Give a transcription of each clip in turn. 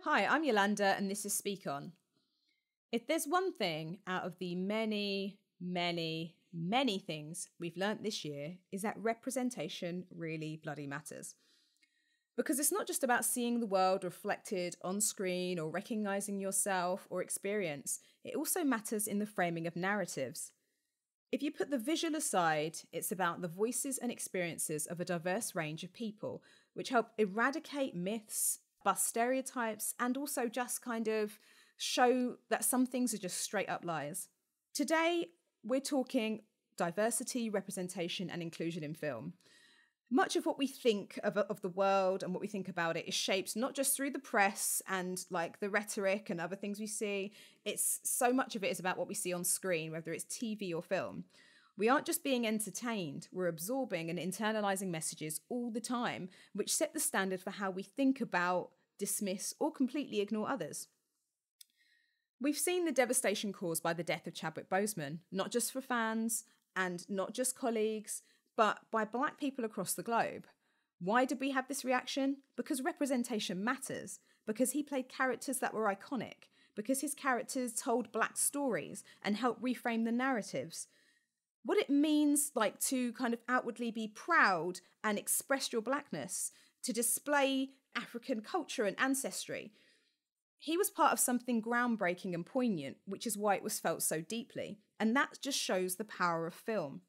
Hi, I'm Yolanda and this is Speak On. If there's one thing out of the many, many, many things we've learnt this year is that representation really bloody matters. Because it's not just about seeing the world reflected on screen or recognising yourself or experience, it also matters in the framing of narratives. If you put the visual aside, it's about the voices and experiences of a diverse range of people, which help eradicate myths, bust stereotypes, and also just kind of show that some things are just straight up lies. Today, we're talking diversity, representation, and inclusion in film. Much of what we think of the world and what we think about it is shaped not just through the press and like the rhetoric and other things we see. It's so much of it is about what we see on screen, whether it's TV or film. We aren't just being entertained, we're absorbing and internalizing messages all the time, which set the standard for how we think about, dismiss, or completely ignore others. We've seen the devastation caused by the death of Chadwick Boseman, not just for fans and not just colleagues, but by Black people across the globe. Why did we have this reaction? Because representation matters, because he played characters that were iconic, because his characters told Black stories and helped reframe the narratives. What it means like to kind of outwardly be proud and express your Blackness, to display African culture and ancestry. He was part of something groundbreaking and poignant, which is why it was felt so deeply. And that just shows the power of film.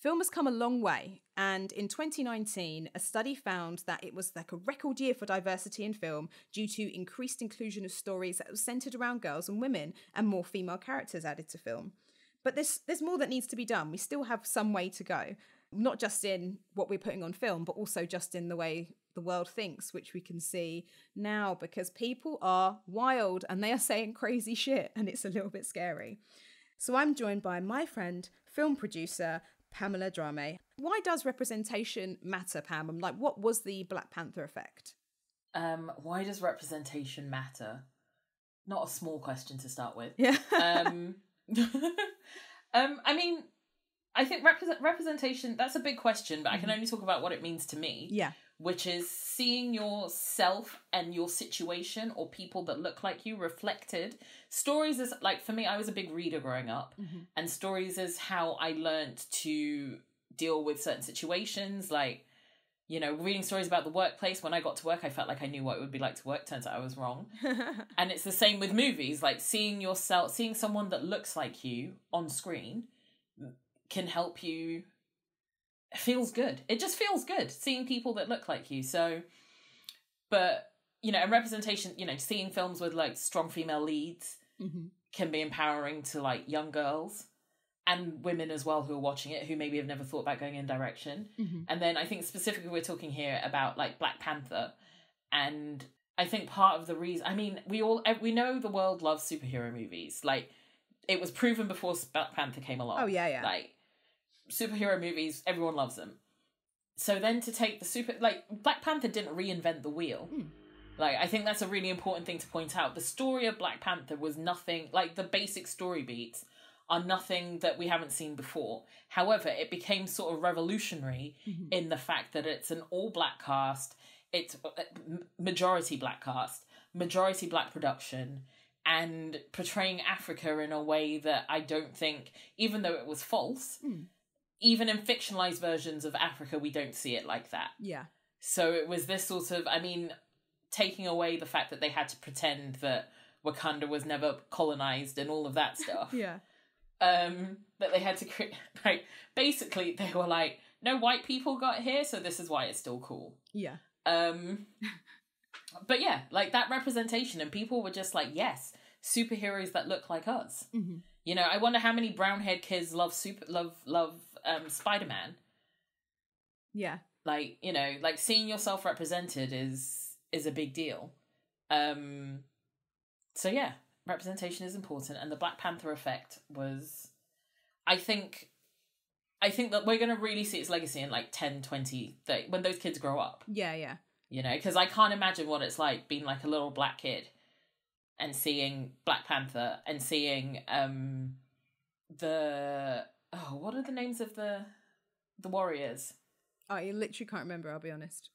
Film has come a long way, and in 2019, a study found that it was like a record year for diversity in film due to increased inclusion of stories that were centred around girls and women and more female characters added to film. But there's more that needs to be done. We still have some way to go, not just in what we're putting on film, but also just in the way the world thinks, which we can see now because people are wild and they are saying crazy shit, and it's a little bit scary. So I'm joined by my friend, film producer, Pamela Drameh. Why does representation matter, Pam? And like, what was the Black Panther effect? Why does representation matter? Not a small question to start with. Yeah. I mean, I think representation, that's a big question, but I can only talk about what it means to me. Yeah. Which is seeing yourself and your situation or people that look like you reflected. Stories is like, for me, I was a big reader growing up, and stories is how I learned to deal with certain situations. Like, you know, reading stories about the workplace. When I got to work, I felt like I knew what it would be like to work. Turns out I was wrong. And it's the same with movies. Like seeing someone that looks like you on screen can help you. Feels good. It just feels good seeing people that look like you. So, but, you know, and representation, you know, seeing films with like strong female leads can be empowering to like young girls and women as well who are watching it, who maybe have never thought about going in direction. And then I think specifically we're talking here about like Black Panther. And I think part of the reason, I mean, we know the world loves superhero movies. Like it was proven before Black Panther came along. Oh yeah, yeah. Like superhero movies, everyone loves them. So then to take Black Panther didn't reinvent the wheel. Like, I think that's a really important thing to point out. The story of Black Panther was nothing, like the basic story beats are nothing that we haven't seen before. However, it became sort of revolutionary in the fact that it's an all Black cast, it's majority Black cast, majority Black production, and portraying Africa in a way that I don't think, even though it was false, even in fictionalized versions of Africa, we don't see it like that. Yeah. So it was this sort of, I mean, taking away the fact that they had to pretend that Wakanda was never colonized and all of that stuff. Yeah. That they had to create, like, basically they were like, no white people got here, so this is why it's still cool. Yeah. But yeah, like that representation, and people were just like, yes, superheroes that look like us. You know, I wonder how many brown-haired kids love Spider-Man. Yeah. Like, you know, like seeing yourself represented is a big deal. So yeah, representation is important, and the Black Panther effect was, I think that we're going to really see its legacy in like 10, 20, 30, when those kids grow up. Yeah, yeah. You know, because I can't imagine what it's like being like a little Black kid and seeing Black Panther and seeing what are the names of the warriors? I literally can't remember, I'll be honest.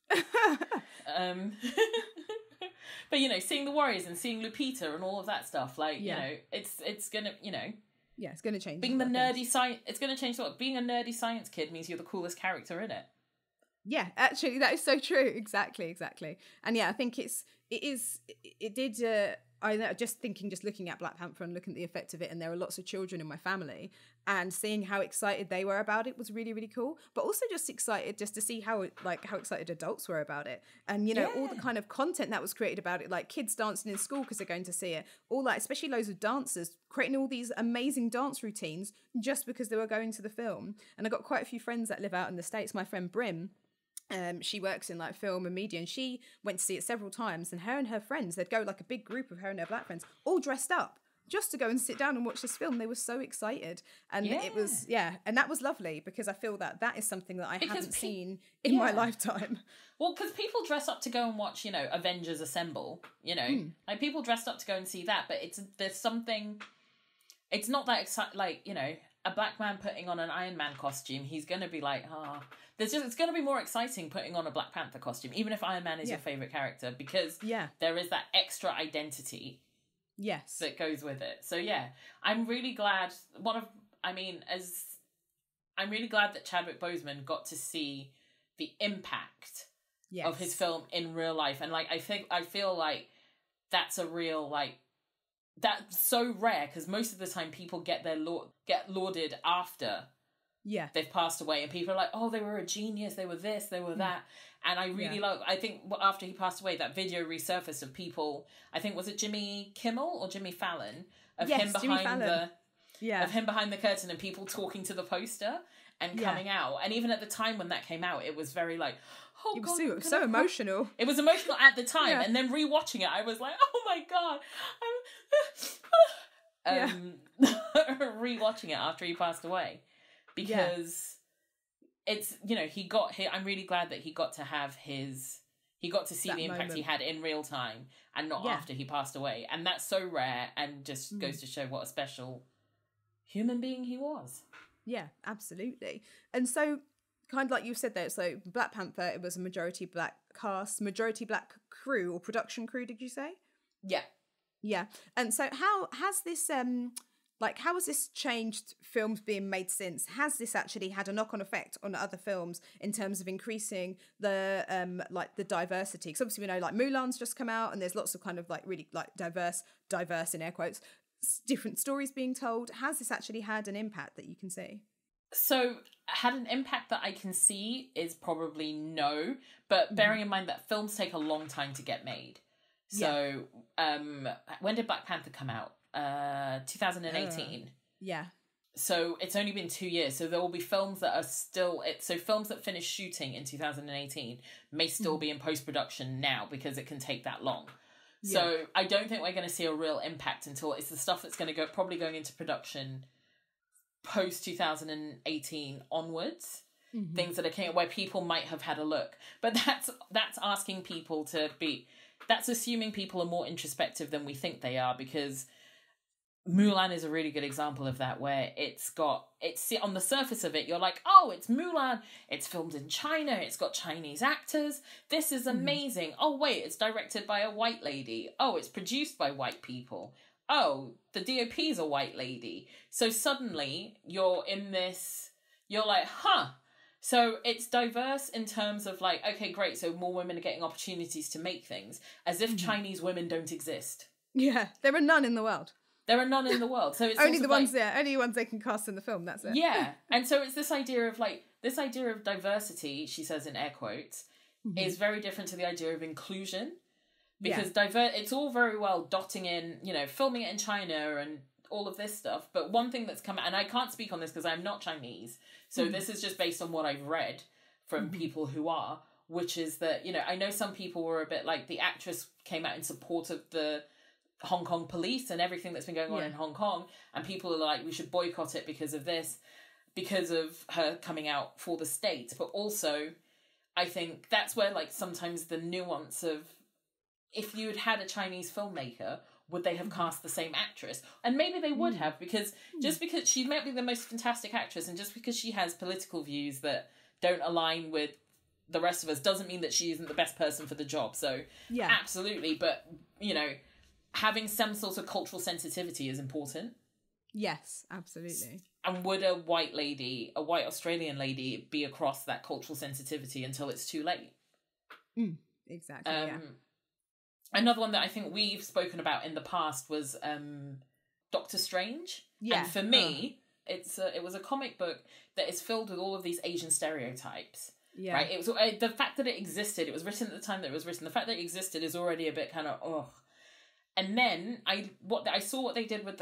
But, you know, seeing the Warriors and seeing Lupita and all of that stuff, like, you know, it's gonna, you know... Yeah, it's going to change. Being the nerdy science... It's going to change what... Being a nerdy science kid means you're the coolest character in it. Yeah, actually, that is so true. Exactly. And yeah, I think I know, just looking at Black Panther and looking at the effect of it, and there are lots of children in my family, and seeing how excited they were about it was really, really cool. But also just excited just to see how excited adults were about it, and you know all the kind of content that was created about it, like kids dancing in school because they're going to see it, all that, especially loads of dancers creating all these amazing dance routines just because they were going to the film. And I got quite a few friends that live out in the States. My friend Brim. She works in like film and media, and she went to see it several times, and her friends, they'd go like a big group of her and her black friends all dressed up just to go and sit down and watch this film. They were so excited, and it was and that was lovely, because I feel that is something that I haven't seen in my lifetime. Well, because people dress up to go and watch, you know, Avengers Assemble, you know, like people dressed up to go and see that, but there's something, it's not that exciting, like, you know, a black man putting on an Iron Man costume, he's going to be like, it's going to be more exciting putting on a Black Panther costume, even if Iron Man is your favourite character, because there is that extra identity that goes with it. So yeah, I'm really glad, I'm really glad that Chadwick Boseman got to see the impact of his film in real life. And like, I feel like that's a real, like, that's so rare, because most of the time people get lauded after they've passed away, and people are like, oh, they were a genius, they were this, they were that. And I really I think after he passed away, that video resurfaced of people, I think, was it Jimmy Kimmel or Jimmy Fallon, of him behind the curtain, and people talking to the poster and coming out. And even at the time when that came out, it was very like, oh it god, it was so emotional. It was emotional at the time, and then rewatching it, I was like, oh my god, rewatching it after he passed away, because it's, you know, I'm really glad that he got to see that the impact moment he had in real time, and not after he passed away, and that's so rare, and just goes to show what a special human being he was. Yeah, absolutely. And so, kind of like you said there, so Black Panther, it was a majority black cast, majority black crew or production crew, did you say? Yeah. And so how has this how has this changed films being made since? Has this actually had a knock-on effect on other films in terms of increasing the the diversity? Because obviously we know like Mulan's just come out, and there's lots of kind of like really like diverse in air quotes, different stories being told. Has this actually had an impact that you can see? So, had an impact that I can see is probably no, but bearing in mind that films take a long time to get made. So, when did Black Panther come out? 2018. So, it's only been 2 years. So, there will be films that are still... So, films that finished shooting in 2018 may still be in post-production now, because it can take that long. So, I don't think we're going to see a real impact until it's the stuff that's going to probably going into production post 2018 onwards, things that are where people might have had a look, but that's asking people that's assuming people are more introspective than we think they are, because Mulan is a really good example of that, where it's on the surface of it, you're like, oh, it's Mulan, it's filmed in China, it's got Chinese actors, this is amazing. Oh wait, it's directed by a white lady. Oh, it's produced by white people. Oh, the DOP is a white lady. So suddenly you're like, So it's diverse in terms of like, okay, great. So more women are getting opportunities to make things, as if Chinese women don't exist. Yeah, there are none in the world. So it's only the ones they can cast in the film. That's it. Yeah. And so it's this idea of diversity, she says in air quotes, is very different to the idea of inclusion. Because it's all very well dotting in, you know, filming it in China and all of this stuff. But one thing that's come out, and I can't speak on this because I'm not Chinese, so this is just based on what I've read from people who are, which is that, you know, I know some people were a bit like, the actress came out in support of the Hong Kong police and everything that's been going on in Hong Kong, and people are like, we should boycott it because of this, because of her coming out for the state. But also, I think that's where, like, sometimes the nuance of, if you had a Chinese filmmaker, would they have cast the same actress? And maybe they would have, because just because she might be the most fantastic actress, and just because she has political views that don't align with the rest of us doesn't mean that she isn't the best person for the job. So Yeah. absolutely. But, you know, having some sort of cultural sensitivity is important. Yes, absolutely. And would a white Australian lady be across that cultural sensitivity until it's too late? Exactly, yeah. Another one that I think we've spoken about in the past was Doctor Strange. Yeah. And for me, it was a comic book that is filled with all of these Asian stereotypes. Yeah. Right? It was the fact that it existed, it was written at the time that it was written, the fact that it existed is already a bit kind of, ugh. And then I saw what they did with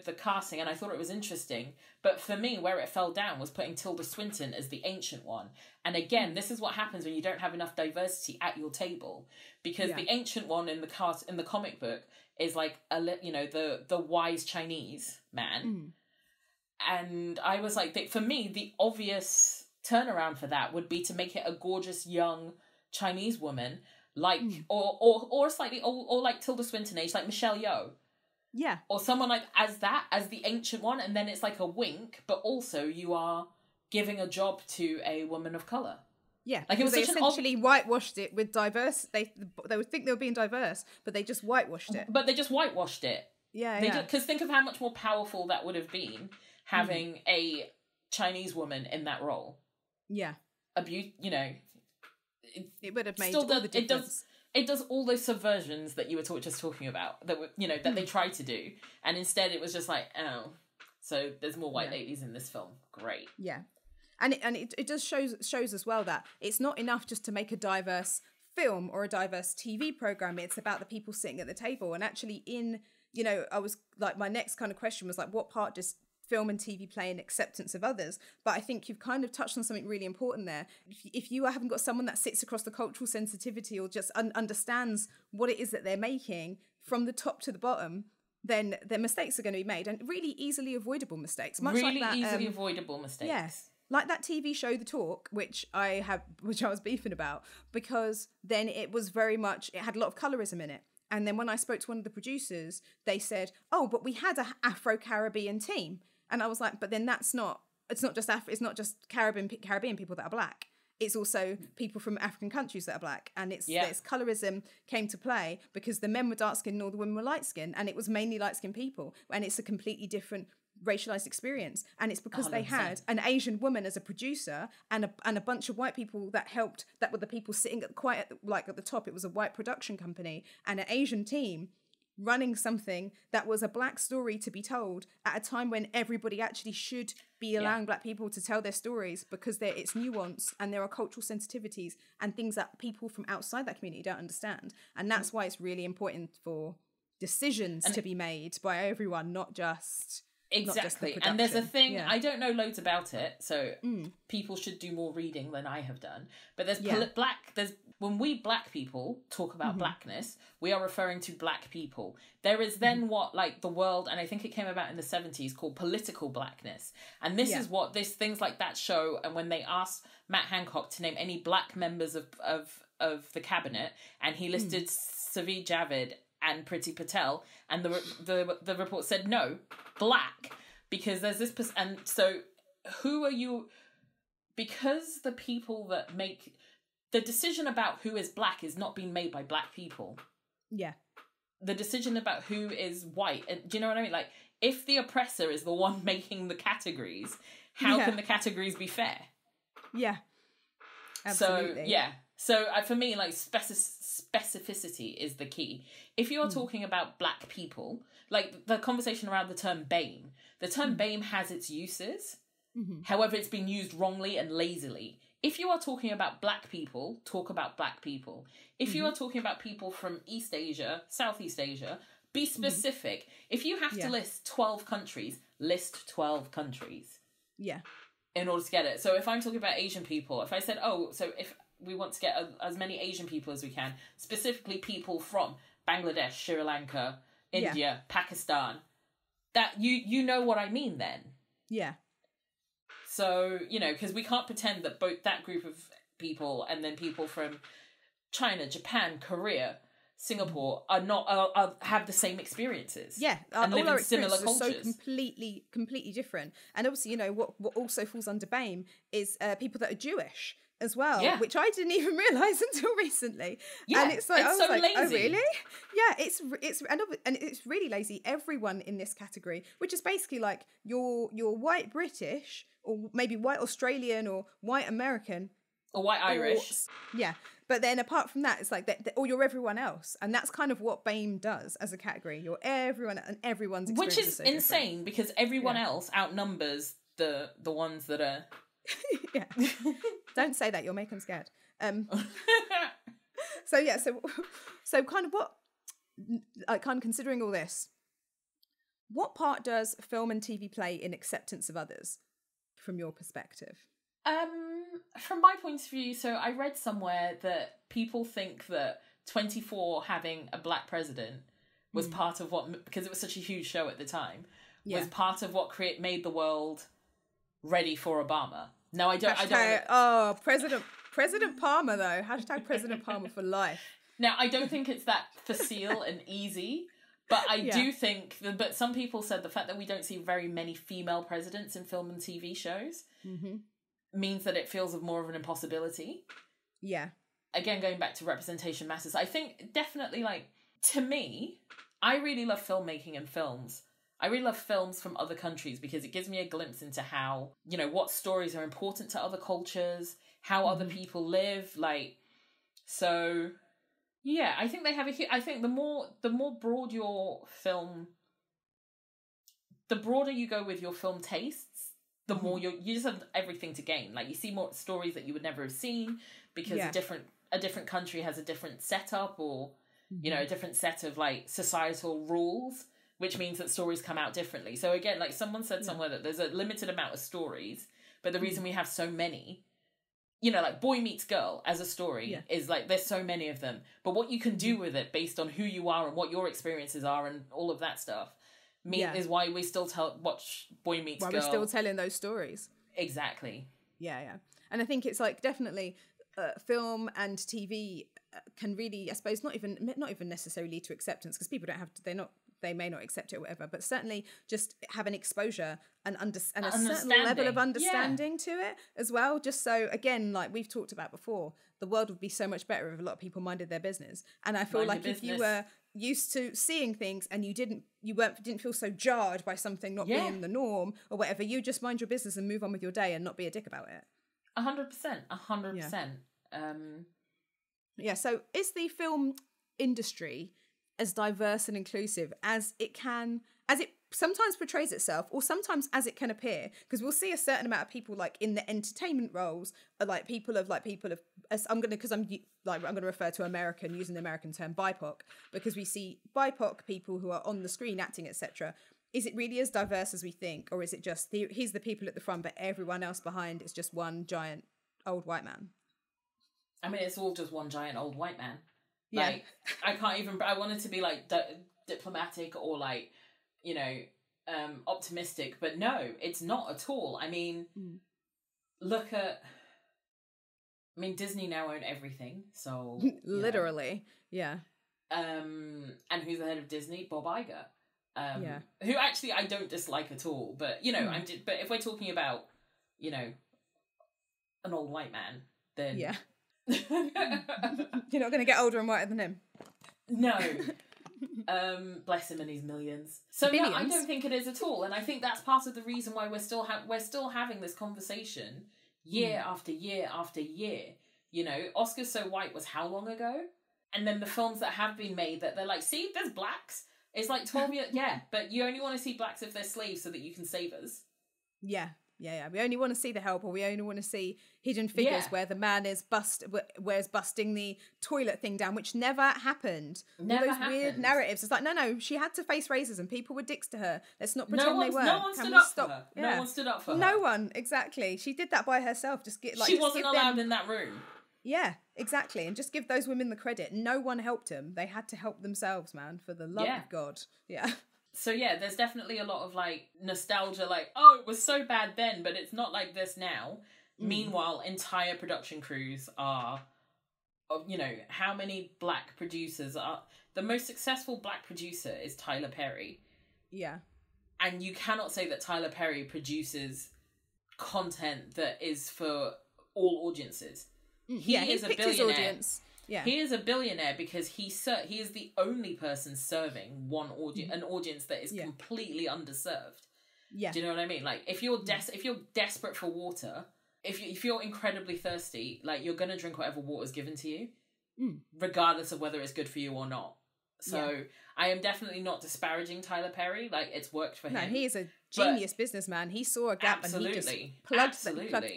the casting, and I thought it was interesting. But for me, where it fell down was putting Tilda Swinton as the Ancient One. And again, this is what happens when you don't have enough diversity at your table, because the Ancient One in the comic book is like the wise Chinese man. And I was like, for me, the obvious turnaround for that would be to make it a gorgeous young Chinese woman. Like, or slightly, or like Tilda Swinton age, like Michelle Yeoh. Yeah. Or someone like, as the Ancient One, and then it's like a wink, but also you are giving a job to a woman of colour. Yeah, like it was they such essentially whitewashed it with diverse. They would think they were being diverse, but they just whitewashed it. But they just whitewashed it. Yeah, Because think of how much more powerful that would have been having a Chinese woman in that role. Yeah. It would have made all the difference. It does all those subversions that you were just talking about, that were, that they tried to do, and instead it was just like, oh, so there's more white ladies in this film. Great. Yeah, and it does shows as well that it's not enough just to make a diverse film or a diverse TV program. It's about the people sitting at the table, and actually I was like, my next kind of question was like, what part does film and TV play in acceptance of others? But I think you've kind of touched on something really important there. If you haven't got someone that sits across the cultural sensitivity or just understands what it is that they're making from the top to the bottom, then their mistakes are going to be made, and really easily avoidable mistakes. Much really like that, easily avoidable mistakes. Yes. Like that TV show, The Talk, which I was beefing about, because then it was very much, it had a lot of colorism in it. And then when I spoke to one of the producers, they said, oh, but we had an Afro-Caribbean team. And I was like, but then it's not just Caribbean people that are black. It's also people from African countries that are black. And it's colorism came to play because the men were dark skinned and all the women were light skinned. And it was mainly light skinned people. And it's a completely different racialized experience. And it's because 100%. They had an Asian woman as a producer and a bunch of white people that helped, that were the people sitting at the top. It was a white production company and an Asian team running something that was a black story to be told at a time when everybody actually should be allowing black people to tell their stories, because it's nuanced and there are cultural sensitivities and things that people from outside that community don't understand. And that's why it's really important for decisions to be made by everyone, not just exactly. And there's a thing, I don't know loads about it, so people should do more reading than I have done, but there's when we black people talk about blackness, we are referring to black people. There is then what, like, the world, and I think it came about in the 70s, called political blackness. And this is what things like that show. And when they asked Matt Hancock to name any black members of the cabinet, and he listed Saveed Javid and Priti Patel, and the report said no, black, because there's this and so who are you? Because the people that make the decision about who is black is not being made by black people. Yeah. The decision about who is white, do you know what I mean? Like, if the oppressor is the one making the categories, how can the categories be fair? Yeah. Absolutely. So for me, like, specificity is the key. If you are talking about black people, like the conversation around the term BAME, the term BAME has its uses. However, it's been used wrongly and lazily. If you are talking about black people, talk about black people. If you are talking about people from East Asia, Southeast Asia, be specific. If you have to list 12 countries, list 12 countries. Yeah. In order to get it. So if I'm talking about Asian people, if I said, so if we want to get as many Asian people as we can, specifically people from Bangladesh, Sri Lanka, India, Pakistan, that you know what I mean then. Yeah. So, because we can't pretend that both that group of people and then people from China, Japan, Korea, Singapore have the same experiences. Yeah, and live in similar cultures. Are so completely different. And obviously, what also falls under BAME is people that are Jewish. as well, Yeah. which I didn't even realise until recently. Yeah, and it's like, it's I was so like, lazy. oh really? Yeah, it's and it's really lazy. Everyone in this category, which is basically like you're white British or maybe white Australian or white American or white Irish. Yeah, but then apart from that, it's like that, or you're everyone else, and that's kind of what BAME does as a category. You're everyone, and everyone's experience Which is so insane different. because everyone else outnumbers the ones that are. Yeah, don't say that. You'll make them scared. So yeah, so kind of what, kind of considering all this, what part does film and TV play in acceptance of others, from your perspective? From my point of view, so I read somewhere that people think that 24 having a black president was part of what, because it was such a huge show at the time, was part of what made the world ready for Obama. No, I don't. Oh, President Palmer though. Hashtag President Palmer for life. Now, I don't think it's that facile and easy, but I do think that, but some people said the fact that we don't see very many female presidents in film and TV shows means that it feels of more of an impossibility. Yeah. Again, going back to representation matters. I think definitely, like, to me, I really love filmmaking and films. I really love films from other countries because it gives me a glimpse into how, you know, what stories are important to other cultures, how other people live, like, so yeah, I think they have I think the more broad your film, the broader you go with your film tastes, the more you just have everything to gain. Like, you see more stories that you would never have seen because a different country has a different setup or, you know, a different set of, like, societal rules, which means that stories come out differently. So again, like someone said somewhere that there's a limited amount of stories, but the reason we have so many, you know, like Boy Meets Girl as a story is like, there's so many of them. But what you can do with it based on who you are and what your experiences are and all of that stuff is why we still watch Boy Meets Girl. Why we're still telling those stories. Exactly. Yeah, yeah. And I think it's like definitely film and TV can really, I suppose, not even necessarily to acceptance, because people don't have to, they may not accept it or whatever, but certainly just have an exposure and a certain level of understanding to it as well. Just so, again, like we've talked about before, the world would be so much better if a lot of people minded their business. And I feel like if you were used to seeing things and you didn't feel so jarred by something not being the norm or whatever, you just mind your business and move on with your day and not be a dick about it. 100%. Yeah. So is the film industry as diverse and inclusive as it sometimes portrays itself, or sometimes as it can appear? Because we'll see a certain amount of people like in the entertainment roles are like people of I'm going to refer to American, using the American term BIPOC, because we see BIPOC people who are on the screen acting, etc. Is it really as diverse as we think, or is it just he's the people at the front but everyone else behind is just one giant old white man? I mean, it's all just one giant old white man. Like, I wanted to be like diplomatic or like, you know, optimistic, but no, it's not at all. I mean, Disney now own everything, so literally, yeah. And who's the head of Disney? Bob Iger. Who actually I don't dislike at all, but you know, but if we're talking about, you know, an old white man, then you're not going to get older and whiter than him. No. Bless him and his millions. So no, I don't think it is at all, and I think that's part of the reason why we're still having this conversation year after year after year. You know, Oscars So White was how long ago? And then the films that have been made that they're like, see, there's blacks. It's like 12 years. Yeah, but you only want to see blacks if they're slaves so that you can save us. Yeah. We only want to see the help, or we only want to see Hidden Figures where the man is busting the toilet thing down, which never happened. All those weird narratives. It's like, no, she had to face racism. People were dicks to her. Let's not pretend they were. No one stood up for her. Yeah. No one stood up for her. No one, exactly. She did that by herself. She wasn't allowed in that room. Yeah, exactly. And just give those women the credit. No one helped them. They had to help themselves, man, for the love of God. Yeah. So yeah, there's definitely a lot of like nostalgia, like, oh, it was so bad then, but it's not like this now. Meanwhile, entire production crews are, you know, how many black producers are? The most successful black producer is Tyler Perry. Yeah. And you cannot say that Tyler Perry produces content that is for all audiences. He is a picked his billionaire. audience. Yeah. He is a billionaire because he is the only person serving one audience, an audience that is completely underserved. Yeah. Do you know what I mean? Like, if you're desperate for water, if you're incredibly thirsty, like, you're gonna drink whatever water's given to you, regardless of whether it's good for you or not. So I am definitely not disparaging Tyler Perry. Like, it's worked for him. No, he is a genius businessman. He saw a gap and he just plugged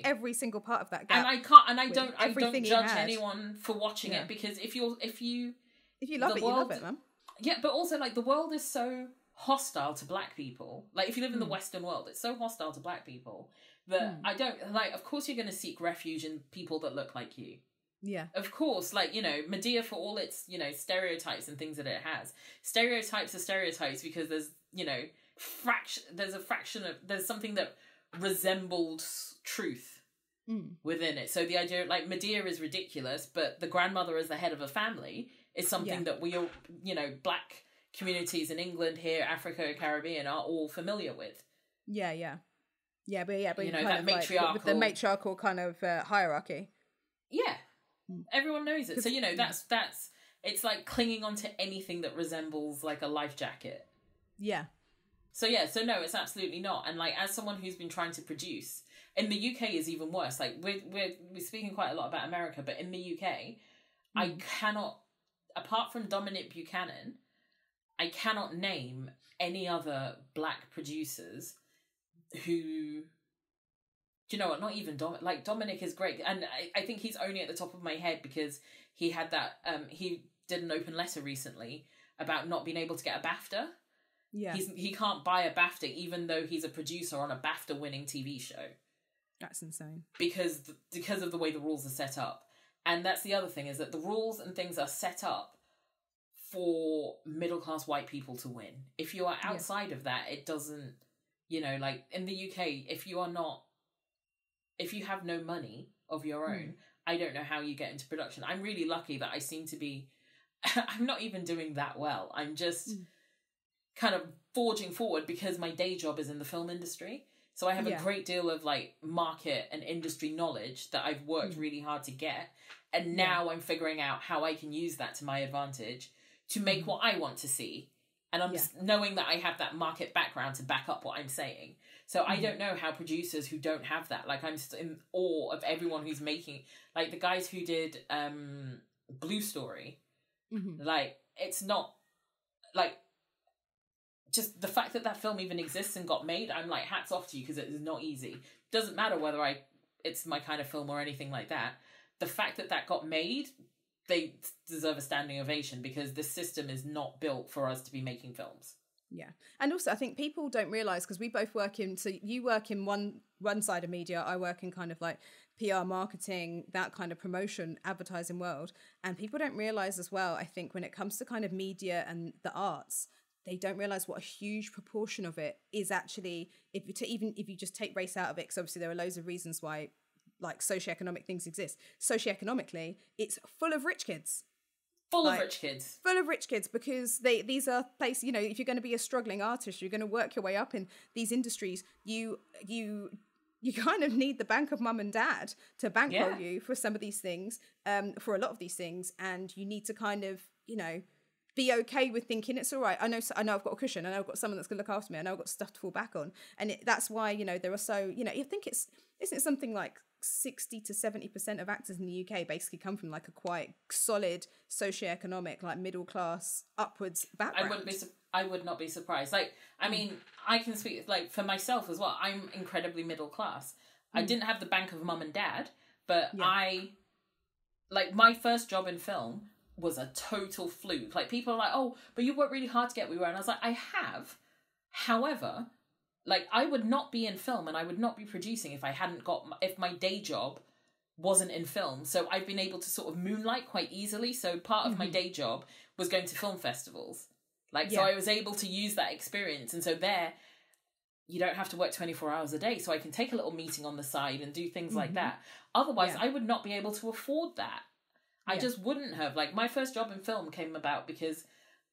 every single part of that gap. And I don't judge anyone for watching it, because if you love it, you love it, man. Yeah, but also, like, the world is so hostile to black people. Like, if you live in the Western world, it's so hostile to black people that I don't, like, of course you're going to seek refuge in people that look like you. Yeah. Of course, like, you know, Medea, for all its, you know, stereotypes and things that it has. Stereotypes are stereotypes because there's, you know, there's something that resembles truth within it. So the idea, like, Medea is ridiculous, but the grandmother as the head of a family is something that we all, you know, black communities in England, here, Africa, Caribbean, are all familiar with. But you know, that matriarchal, like, with the matriarchal kind of hierarchy. Yeah. Everyone knows it. So, you know, that's it's like clinging onto anything that resembles, like, a life jacket. Yeah. So no, it's absolutely not. And, like, as someone who's been trying to produce, in the UK is even worse. Like, we're speaking quite a lot about America, but in the UK, I cannot, apart from Dominic Buchanan, I cannot name any other black producers who, do you know what? Not even Dominic. Like, Dominic is great, and I think he's only at the top of my head because he had that. He did an open letter recently about not being able to get a BAFTA. Yeah, he can't buy a BAFTA even though he's a producer on a BAFTA-winning TV show. That's insane. Because of the way the rules are set up, and that's the other thing, is that the rules and things are set up for middle-class white people to win. If you are outside of that, it doesn't. You know, like, in the UK, if you have no money of your own, I don't know how you get into production. I'm really lucky that I seem to be, I'm not even doing that well. I'm just kind of forging forward because my day job is in the film industry. So I have a great deal of, like, market and industry knowledge that I've worked really hard to get. And now I'm figuring out how I can use that to my advantage to make what I want to see. And I'm just knowing that I have that market background to back up what I'm saying. So I don't know how producers who don't have that, like, I'm just in awe of everyone who's making, like, the guys who did Blue Story, like, it's not, like, just the fact that film even exists and got made, I'm like, hats off to you, because it is not easy. Doesn't matter whether it's my kind of film or anything like that. The fact that got made, they deserve a standing ovation, because the system is not built for us to be making films. Yeah. And also, I think people don't realise, because we both work in, so you work in one side of media, I work in kind of like PR, marketing, that kind of promotion, advertising world. And people don't realise as well, I think, when it comes to kind of media and the arts, they don't realise what a huge proportion of it is actually, even if you just take race out of it, because obviously there are loads of reasons why, like, socioeconomic things exist. Socioeconomically, it's full of rich kids. Full of rich kids, because these are places, you know, if you're going to be a struggling artist, you're going to work your way up in these industries, you kind of need the bank of mum and dad to bankroll you for some of these things, for a lot of these things, and you need to kind of, you know, be okay with thinking it's all right. I know I've got a cushion, I know I've got someone that's going to look after me, I know I've got stuff to fall back on, and that's why, you know, there are so, you know, you think isn't it something like 60 to 70% of actors in the UK basically come from, like, a quite solid socioeconomic, like, middle class upwards background. I would not be surprised. Like, I mean, I can speak, like, for myself as well. I'm incredibly middle class. I didn't have the bank of mum and dad, but like, my first job in film was a total fluke. Like, people are like, oh, but you worked really hard to get where you were. And I was like, I have. However, like, I would not be in film and I would not be producing if if my day job wasn't in film. So I've been able to sort of moonlight quite easily. So part of my day job was going to film festivals. Like, so I was able to use that experience. And so there, you don't have to work 24 hours a day. So I can take a little meeting on the side and do things like that. Otherwise, I would not be able to afford that. I just wouldn't have. Like, my first job in film came about because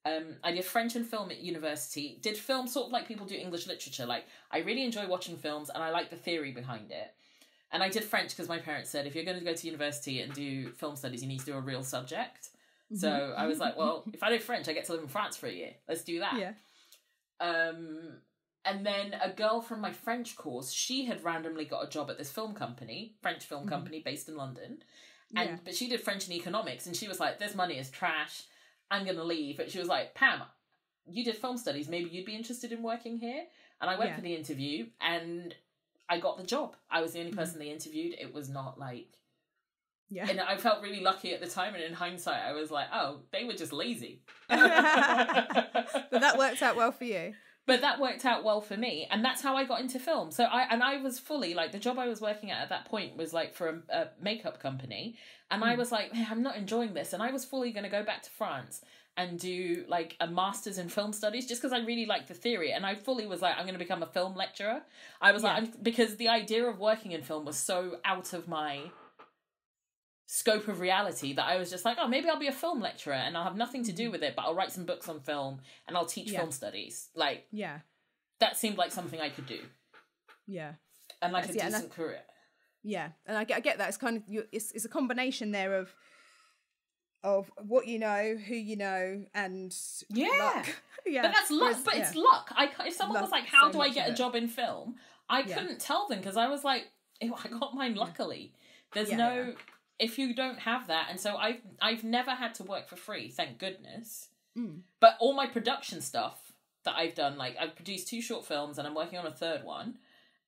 I did French and film at university, did film sort of like people do English literature. Like, I really enjoy watching films and I like the theory behind it. And I did French because my parents said, if you're going to go to university and do film studies, you need to do a real subject. So I was like, well, if I do French, I get to live in France for a year. Let's do that. Yeah. And then a girl from my French course, she had randomly got a job at this film company, French film company based in London. And but she did French and economics, and she was like, this money is trash. I'm going to leave. But she was like, Pam, you did film studies. Maybe you'd be interested in working here. And I went for the interview, and I got the job. I was the only person they interviewed. It was not like... Yeah. And I felt really lucky at the time, and in hindsight, I was like, oh, they were just lazy. But that worked out well for you. But that worked out well for me, and that's how I got into film. So I was fully, like, the job I was working at that point was, like, for a makeup company, and I was like, I'm not enjoying this, and I was fully going to go back to France and do, like, a master's in film studies, just because I really liked the theory, and I fully was like, I'm going to become a film lecturer. I was like, because the idea of working in film was so out of my scope of reality that I was just like, oh, maybe I'll be a film lecturer and I'll have nothing to do with it, but I'll write some books on film and I'll teach film studies. Like, that seemed like something I could do. Yeah. And like a decent career. Yeah. And I get that. It's kind of, it's a combination there of what you know, who you know, and luck. Yeah. But that's luck. But it's luck. If someone luck, was like, how do I get a job in film? I couldn't tell them, because I was like, I got mine luckily. There's if you don't have that, and so I've never had to work for free, thank goodness. But all my production stuff that I've done, like, I've produced 2 short films and I'm working on a 3rd one,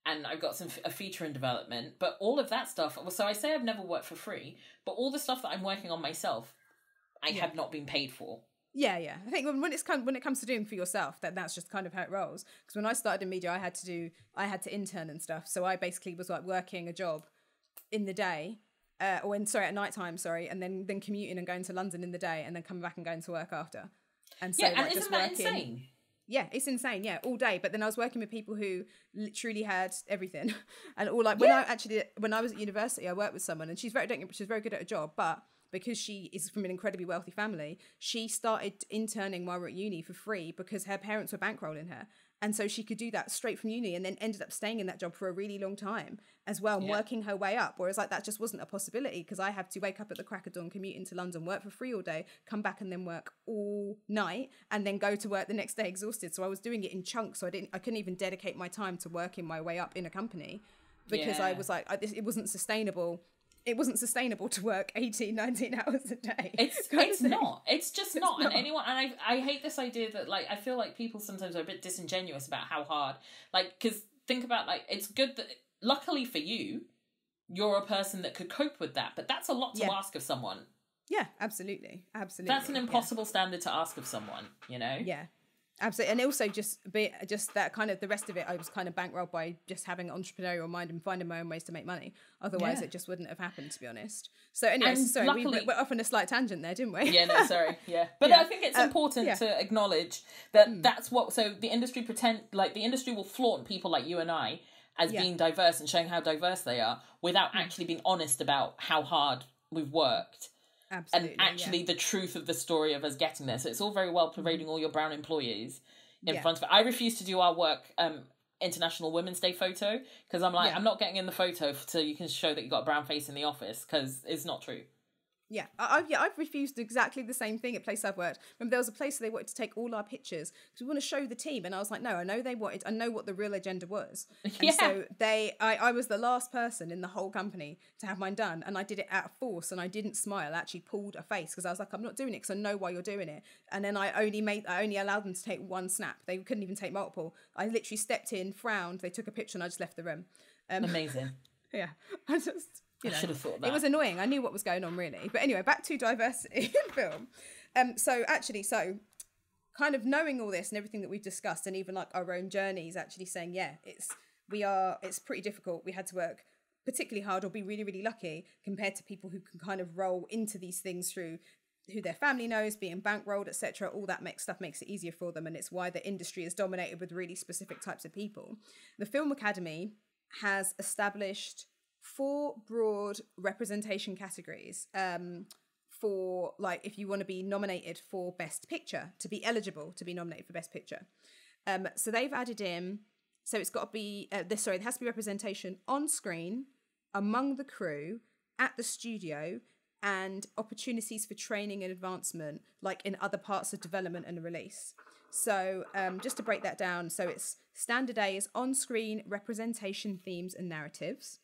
and I've got a feature in development, but all of that stuff, so I say I've never worked for free, but all the stuff that I'm working on myself, I have not been paid for. Yeah. I think when it comes to doing for yourself, that's just kind of how it rolls. Because when I started in media, I had to intern and stuff, so I basically was like working a job in the day, at night time, and then commuting and going to London in the day, and then coming back and going to work after. And so, and isn't that insane? Yeah, it's insane. Yeah, all day. But then I was working with people who literally had everything, and all like when I was at university, I worked with someone, and she's very good at her job, but because she is from an incredibly wealthy family, she started interning while we were at uni for free because her parents were bankrolling her. And so she could do that straight from uni, and then ended up staying in that job for a really long time as well, and working her way up. Whereas like that just wasn't a possibility, because I have to wake up at the crack of dawn, commute into London, work for free all day, come back and then work all night, and then go to work the next day exhausted. So I was doing it in chunks. So I couldn't even dedicate my time to working my way up in a company, because I was like, it wasn't sustainable. It wasn't sustainable to work 18, 19 hours a day. It's not. It's just not. And I hate this idea that, like, I feel like people sometimes are a bit disingenuous about how hard, like, because think about, like, it's good that, luckily for you, you're a person that could cope with that, but that's a lot to ask of someone. Yeah, absolutely. That's an impossible standard to ask of someone, you know? Yeah. Absolutely. And also just that kind of, the rest of it, I was kind of bankrolled by just having an entrepreneurial mind and finding my own ways to make money. Otherwise it just wouldn't have happened, to be honest. So anyway, we went off on a slight tangent there, didn't we? Yeah, no, sorry. Yeah. But I think it's important to acknowledge that that's what, so the industry the industry will flaunt people like you and I as being diverse and showing how diverse they are without actually being honest about how hard we've worked. Absolutely, and actually the truth of the story of us getting there. So it's all very well parading all your brown employees in front of it. I refuse to do our work International Women's Day photo, because I'm like, I'm not getting in the photo so you can show that you got a brown face in the office, because it's not true. Yeah, I've refused exactly the same thing at place I've worked. Remember, there was a place where they wanted to take all our pictures because we want to show the team, and I was like, no, I know what the real agenda was. And so I was the last person in the whole company to have mine done, and I did it out of force, and I didn't smile. I actually pulled a face because I was like, I'm not doing it because I know why you're doing it. And then I only allowed them to take one snap. They couldn't even take multiple. I literally stepped in, frowned, they took a picture, and I just left the room. Amazing. Yeah, I just. I should have thought that. It was annoying. I knew what was going on, really. But anyway, back to diversity in film. So kind of knowing all this and everything that we've discussed, and even like our own journeys, actually saying, it's pretty difficult. We had to work particularly hard or be really, really lucky compared to people who can kind of roll into these things through who their family knows, being bankrolled, etc. All that stuff makes it easier for them. And it's why the industry is dominated with really specific types of people. The Film Academy has established 4 broad representation categories for, like, if you want to be nominated for Best Picture, to be eligible to be nominated for Best Picture. So they've added in, so it's got to be, there has to be representation on screen, among the crew, at the studio, and opportunities for training and advancement, like in other parts of development and release. So just to break that down, so it's standard A is on-screen representation, themes, and narratives.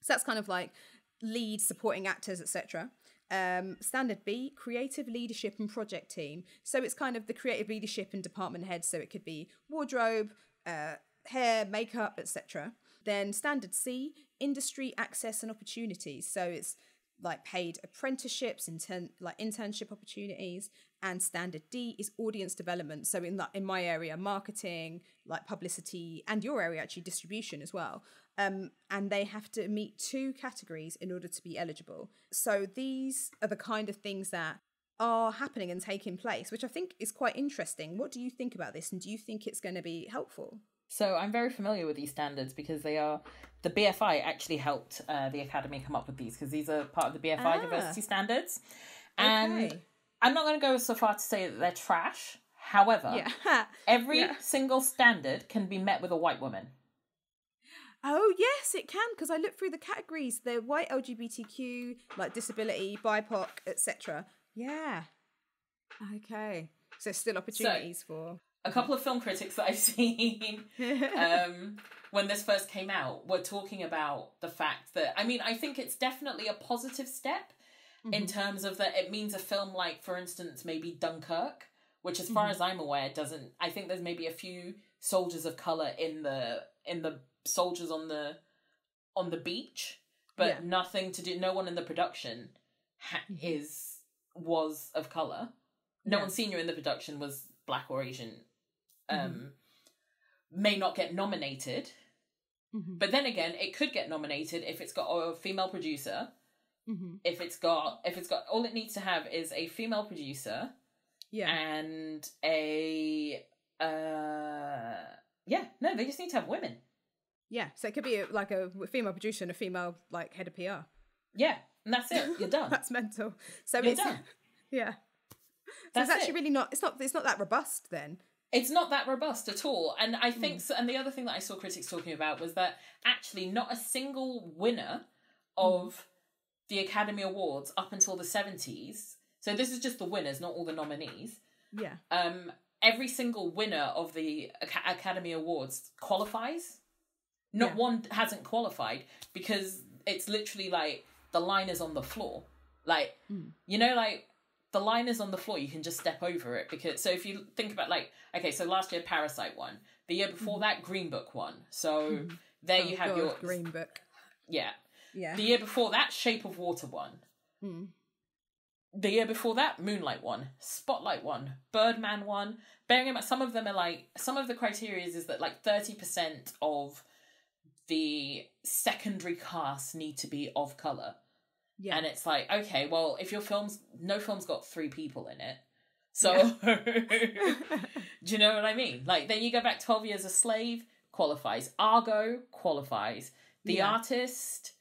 So that's kind of like lead, supporting actors, etc. Standard B, creative leadership and project team. So it's kind of the creative leadership and department heads. So it could be wardrobe, hair, makeup, etc. Then standard C, industry access and opportunities. So it's like paid apprenticeships, internship opportunities. And standard D is audience development. So in my area, marketing, like publicity, and your area actually distribution as well. And they have to meet 2 categories in order to be eligible. So these are the kind of things that are happening and taking place, which I think is quite interesting. What do you think about this? And do you think it's going to be helpful? So I'm very familiar with these standards because they are, the BFI actually helped the Academy come up with these, because these are part of the BFI diversity standards. And I'm not going to go so far to say that they're trash. However, every single standard can be met with a white woman. Oh, yes, it can, because I looked through the categories. They're white, LGBTQ, like disability, BIPOC, etc. Yeah. Okay. So still opportunities for... A couple of film critics that I've seen when this first came out were talking about the fact that, I mean, I think it's definitely a positive step in terms of that it means a film like, for instance, maybe Dunkirk, which as far as I'm aware doesn't, I think there's maybe a few soldiers of colour in the soldiers on the beach, but nothing to do, no one in the production was of colour. No one senior in the production was black or Asian. May not get nominated, but then again, it could get nominated if it's got a female producer. If it's got all it needs to have is a female producer, and they just need to have women. Yeah, so it could be like a female producer and a female like head of PR. Yeah, and that's it. You're done. That's mental. So you're done. Yeah. So it's actually really not. It's not that robust then. It's not that robust at all. And I think, and the other thing that I saw critics talking about was that actually not a single winner of the Academy Awards up until the 70s. So this is just the winners, not all the nominees. Yeah. Every single winner of the Academy Awards qualifies. Not one hasn't qualified, because it's literally like the line is on the floor. Like, you know, like, the line is on the floor, you can just step over it. Because so if you think about, like, okay, so last year Parasite won. The year before that, Green Book won. So there you have your... Green Book. Yeah. Yeah. The year before that, Shape of Water won. The year before that, Moonlight won. Spotlight won. Birdman won. Bearing in mind, some of them are like... Some of the criteria is that like 30% of the secondary cast need to be of colour. Yeah. And it's like, okay, well, if your no film's got 3 people in it. So, do you know what I mean? Like, then you go back 12 Years a Slave, qualifies. Argo, qualifies. The Artist,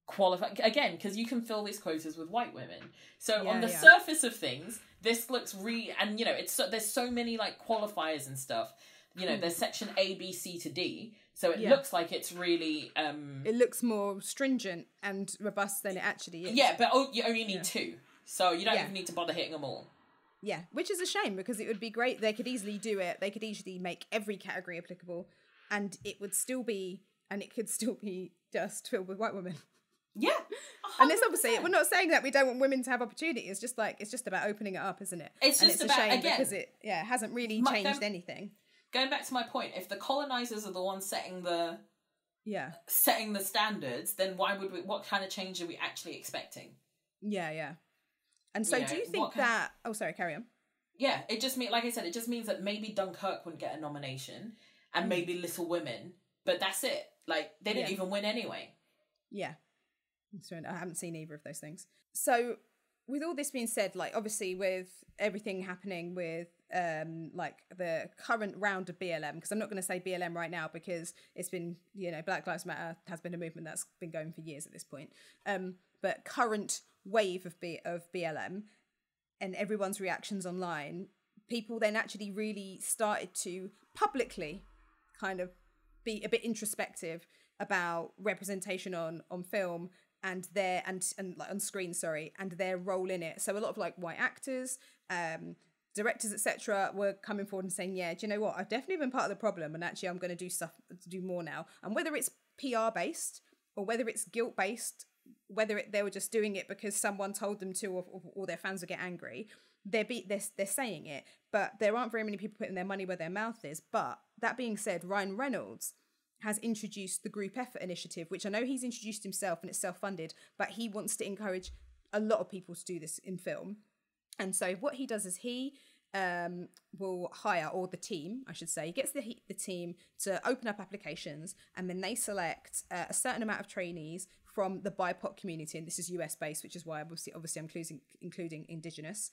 qualifies. Again, because you can fill these quotas with white women. So on the surface of things, this looks and you know, there's so many like qualifiers and stuff. You know, there's section A, B, C to D. So it looks like it's really... it looks more stringent and robust than it actually is. Yeah, but you only need 2. So you don't even need to bother hitting them all. Yeah, which is a shame, because it would be great. They could easily do it. They could easily make every category applicable, and it would still be... And it could still be just filled with white women. Yeah. 100%. And it's obviously... We're not saying that we don't want women to have opportunity. It's just like... It's just about opening it up, isn't it? It's just about... Again, because it hasn't really changed anything. Going back to my point, if the colonizers are the ones setting the standards, then what kind of change are we actually expecting? Yeah. And so do you think that... Oh, sorry, carry on. Yeah, it just means, like I said, it just means that maybe Dunkirk wouldn't get a nomination, and maybe Little Women, but that's it. Like, they didn't even win anyway. Yeah. I haven't seen either of those things. So, with all this being said, like, obviously with everything happening with like the current round of BLM, because I'm not going to say BLM right now, because it's been, you know, Black Lives Matter has been a movement that's been going for years at this point. But current wave of BLM and everyone's reactions online, people then actually really started to publicly kind of be a bit introspective about representation on film and their and like on screen, sorry, and their role in it. So a lot of like white actors, directors, etc., were coming forward and saying, yeah, do you know what, I've definitely been part of the problem, and actually I'm going to do more now. And whether it's PR based or whether it's guilt based, they were just doing it because someone told them to, or their fans would get angry, they're saying it. But there aren't very many people putting their money where their mouth is. But that being said, Ryan Reynolds has introduced the Group Effort Initiative, which I know he's introduced himself and it's self-funded, but he wants to encourage a lot of people to do this in film. And so what he does is he will hire, or the team, I should say, he gets the team to open up applications, and then they select a certain amount of trainees from the BIPOC community, and this is US based, which is why obviously I'm including Indigenous,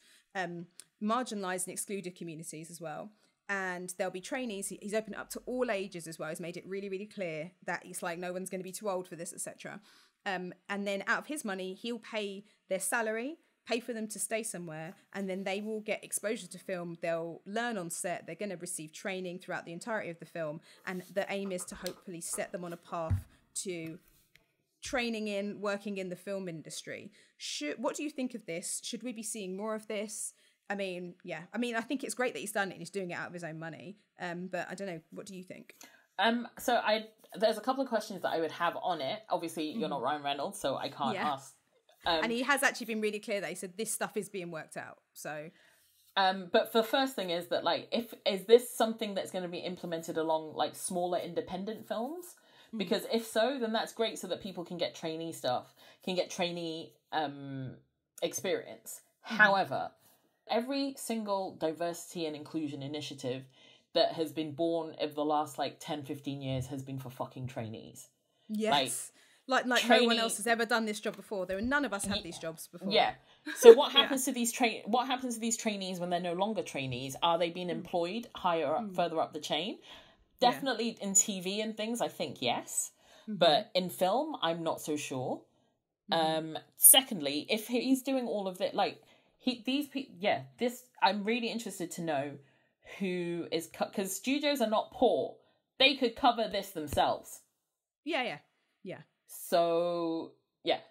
marginalised and excluded communities as well. And there'll be trainees. He's opened it up to all ages as well. He's made it really, really clear that it's like no one's going to be too old for this, etc. And then out of his money, he'll pay their salary, pay for them to stay somewhere, and then they will get exposure to film. They'll learn on set. They're going to receive training throughout the entirety of the film. And the aim is to hopefully set them on a path to working in the film industry. What do you think of this? Should we be seeing more of this? I mean, I think it's great that he's done it and he's doing it out of his own money. But I don't know. What do you think? So there's a couple of questions that I would have on it. Obviously, you're not Ryan Reynolds, so I can't ask. And he has actually been really clear that he said this stuff is being worked out. So, but the first thing is that, like, is this something that's going to be implemented along like smaller independent films? Because if so, then that's great, so that people can get trainee experience. However, every single diversity and inclusion initiative that has been born of the last like 10-15 years has been for fucking trainees. Yes. Like no one else has ever done this job before. None of us have these jobs before. Yeah. So what happens to these trainees when they're no longer trainees? Are they being employed higher up, further up the chain? Definitely in TV and things, I think yes. But in film, I'm not so sure. Secondly, if he's doing all of it, like I'm really interested to know who is, because studios are not poor. They could cover this themselves. Yeah. So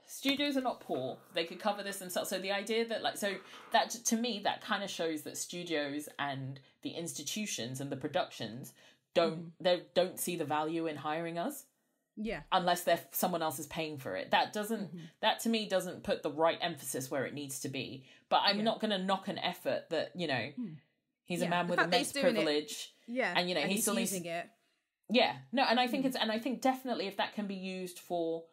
studios are not poor. They could cover this themselves. So the idea that to me, that kind of shows that studios and the institutions and the productions don't see the value in hiring us. Yeah. Unless someone else is paying for it. That to me doesn't put the right emphasis where it needs to be. But I'm not going to knock an effort that, he's a man with immense privilege. And and he's still using it. Yeah. No, and I think I think definitely if that can be used for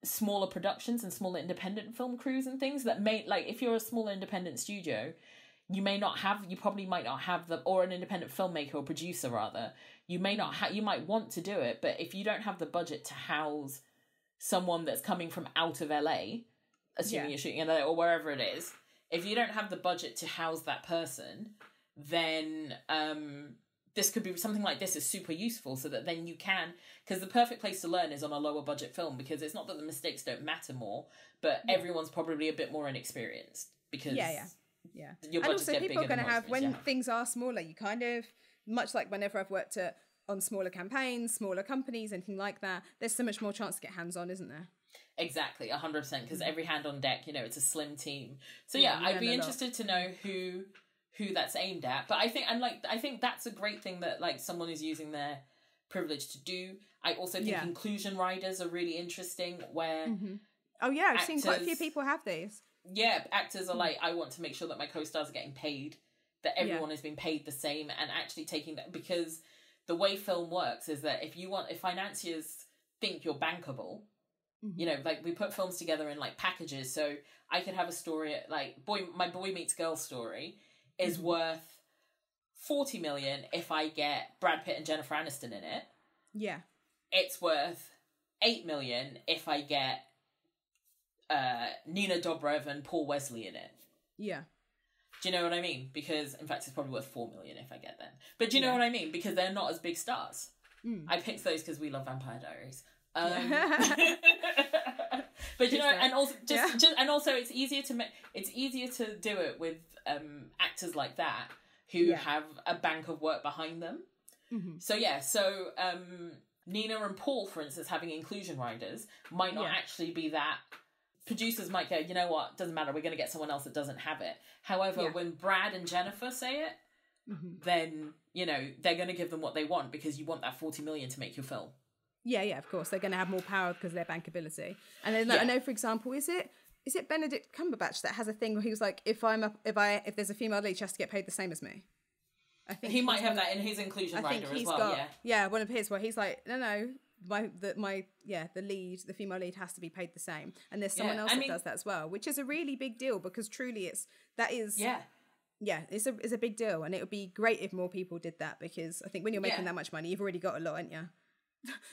smaller productions and smaller independent film crews and things that may, like, if you're a small independent studio, you probably might not have or an independent filmmaker or producer rather, you might want to do it, but if you don't have the budget to house someone that's coming from out of LA, assuming you're shooting in LA or wherever it is, if you don't have the budget to house that person, then this could be something like this is super useful, so that then you can, because the perfect place to learn is on a lower budget film, because it's not that the mistakes don't matter more, but everyone's probably a bit more inexperienced because your and also people are going to have, when things are smaller, you kind of, much like whenever I've worked on smaller campaigns, smaller companies, anything like that, there's so much more chance to get hands on, isn't there? Exactly, 100%, because every hand on deck, it's a slim team. So I'd be interested to know who that's aimed at. But I think that's a great thing that like someone is using their privilege to do. I also think inclusion riders are really interesting, where oh yeah, I've seen quite a few people have these. Yeah, actors are like, I want to make sure that my co-stars are getting paid, that everyone is being paid the same, and actually taking that, because the way film works is that if financiers think you're bankable, like we put films together in like packages. So I could have a story like my boy meets girl story is worth 40 million if I get Brad Pitt and Jennifer Aniston in it. Yeah. It's worth 8 million if I get Nina Dobrev and Paul Wesley in it. Yeah. Do you know what I mean? Because, in fact, it's probably worth 4 million if I get them. But do you know what I mean? Because they're not as big stars. I picked those because we love Vampire Diaries. But and also it's easier to do it with actors like that who have a bank of work behind them. So Nina and Paul, for instance, having inclusion riders might not actually be that. Producers might go, you know what, doesn't matter, we're going to get someone else that doesn't have it. However, when Brad and Jennifer say it, then, you know, they're going to give them what they want because you want that 40 million to make your film. Yeah, of course. They're going to have more power because of their bankability. And then, I know, for example, is it Benedict Cumberbatch that has a thing where he was like, if there's a female lead, she has to get paid the same as me? I think he might have that in his inclusion rider as well. One of his where he's like, no, the female lead has to be paid the same, and there's someone else that does that as well, which is a really big deal because truly it's a big deal, and it would be great if more people did that because I think when you're making that much money, you've already got a lot, aren't you?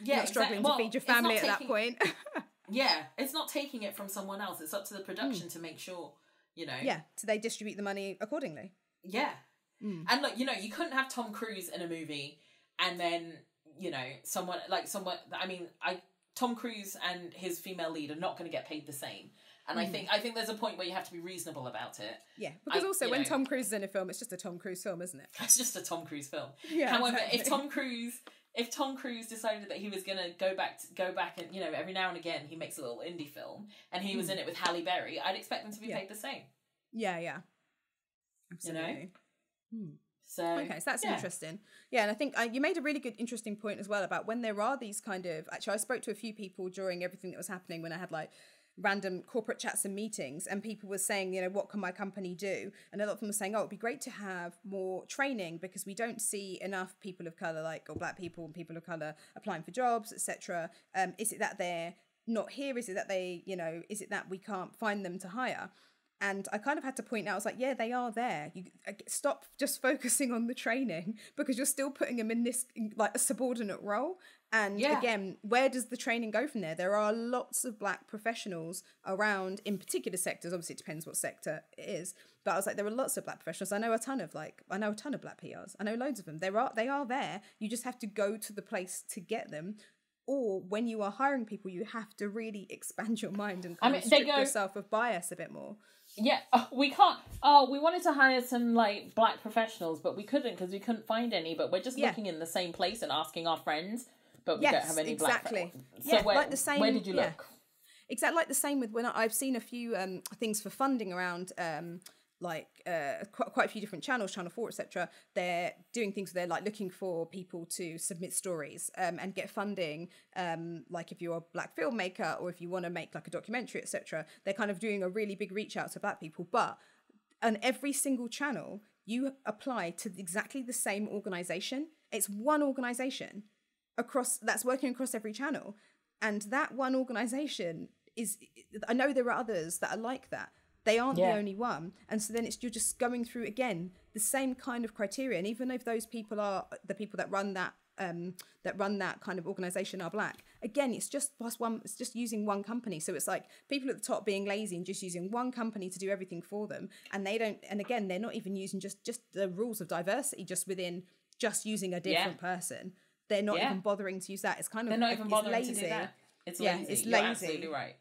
You're not struggling to feed your family at that point. It's not taking it from someone else. It's up to the production to make sure, you know. Yeah, so they distribute the money accordingly. Yeah. And look, you know, you couldn't have Tom Cruise in a movie and then, you know, Tom Cruise and his female lead are not going to get paid the same. And I think there's a point where you have to be reasonable about it. Yeah, because when Tom Cruise is in a film, it's just a Tom Cruise film, isn't it? It's just a Tom Cruise film. Yeah, however, exactly. if Tom Cruise decided that he was going to go back and, you know, every now and again he makes a little indie film and he was in it with Halle Berry, I'd expect them to be paid the same. Yeah. Absolutely. You know? So that's interesting. Yeah, and I think you made a really good, interesting point as well about when there are these kind of... Actually, I spoke to a few people during everything that was happening when I had like random corporate chats and meetings, and people were saying, you know, what can my company do? And a lot of them were saying, it'd be great to have more training because we don't see enough people of colour, or black people and people of colour applying for jobs, etc. Is it that they're not here? Is it that is it that we can't find them to hire? And I kind of had to point out, I was like, yeah, they are there. You stop just focusing on the training because you're still putting them in this like a subordinate role. And again, where does the training go from there? There are lots of black professionals around in particular sectors. Obviously, it depends what sector it is. But I was like, there are lots of black professionals. I know a ton of black PRs. I know loads of them. They are there. You just have to go to the place to get them. Or when you are hiring people, you have to really expand your mind and strip yourself of bias a bit more. Yeah, we can't. We wanted to hire some like black professionals, but we couldn't because we couldn't find any. But we're just looking in the same place and asking our friends, but we don't have any black friends. So where did you look? Exactly like the same with when I've seen a few things for funding around quite a few different channels, Channel 4, etc. They're doing things where they're like looking for people to submit stories and get funding. Like if you're a black filmmaker or if you want to make like a documentary, etc. They're kind of doing a really big reach out to black people. But on every single channel, you apply to exactly the same organisation. It's one organisation that's working across every channel. And that one organisation I know there are others that are like that. They aren't the only one. And so then you're just going through, again, the same kind of criteria. And even if those people are the people that run that kind of organisation are black, again, it's just using one company. So it's like people at the top being lazy and just using one company to do everything for them. And again, they're not even using just the rules of diversity within using a different person. They're not even bothering to use that. It's kind of... They're not even bothering lazy. to do that. It's lazy. It's You're lazy. Absolutely right.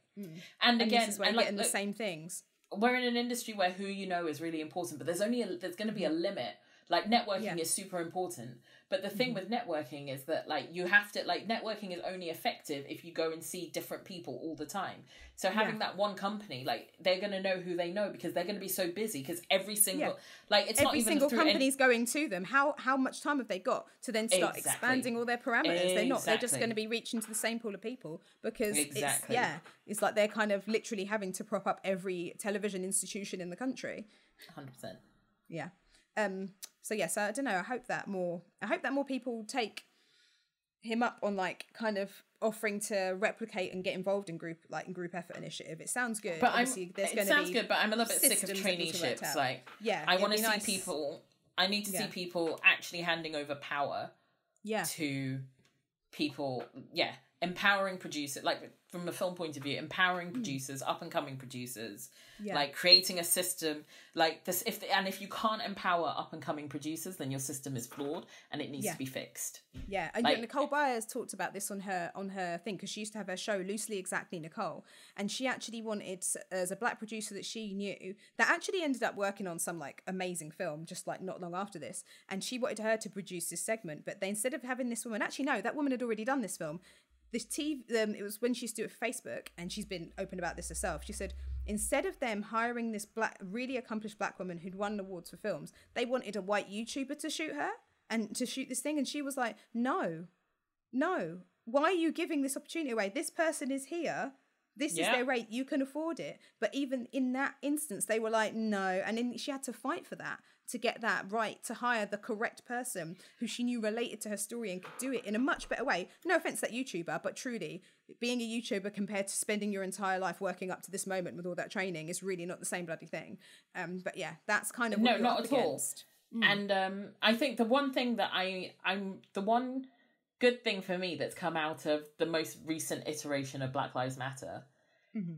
And again, this is where you're getting the same things. We're in an industry where who you know is really important, but there's going to be a limit. Like networking is super important, but the thing with networking is that like you have to networking is only effective if you go and see different people all the time. So having that one company, like they're going to know who they know because they're going to be so busy because every single every single company's going to them. How much time have they got to then start expanding all their parameters? They're not. They're just going to be reaching to the same pool of people because it's like they're kind of literally having to prop up every television institution in the country. 100%. Yeah. So I don't know. I hope that more people take him up on like kind of offering to replicate and get involved in group effort initiative. It sounds good. But it sounds good, but I'm a little bit sick of traineeships. Like, I want to see people. I need to see people actually handing over power. To people. Yeah, empowering producers, like from a film point of view, empowering producers, up and coming producers, like creating a system like this. If you can't empower up and coming producers, then your system is flawed and it needs to be fixed. Yeah, and Nicole Byers talked about this on her thing, because she used to have her show Loosely Exactly Nicole, and she actually wanted, as a black producer that she knew that actually ended up working on some like amazing film just like not long after this, and she wanted her to produce this segment, but they, instead of having this woman, actually no, that woman had already done this film. This TV, it was when she used to do it for Facebook, and she's been open about this herself. She said instead of them hiring this really accomplished black woman who'd won awards for films, they wanted a white YouTuber to shoot her and to shoot this thing. And she was like, no, why are you giving this opportunity away? This person is here. This is their rate. You can afford it. But even in that instance, they were like, no. And then she had to fight for that, to get that right, to hire the correct person who she knew related to her story and could do it in a much better way. No offense to that YouTuber, but truly, being a YouTuber compared to spending your entire life working up to this moment with all that training is really not the same bloody thing. But yeah, that's kind of what you're up against. And I think the one thing that the one good thing for me that's come out of the most recent iteration of Black Lives Matter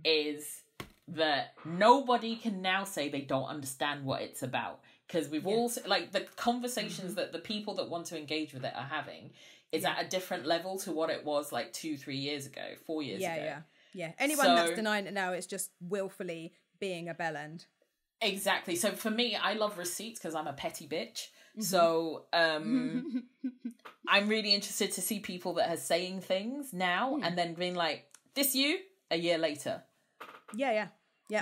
is that nobody can now say they don't understand what it's about. Because we've all, like, the conversations that the people that want to engage with it are having is at a different level to what it was like 2-3 years ago, 4 years ago. Yeah. Anyone that's denying it now is just willfully being a bellend. Exactly. So for me, I love receipts because I'm a petty bitch. So I'm really interested to see people that are saying things now and then being like, this you, a year later. Yeah,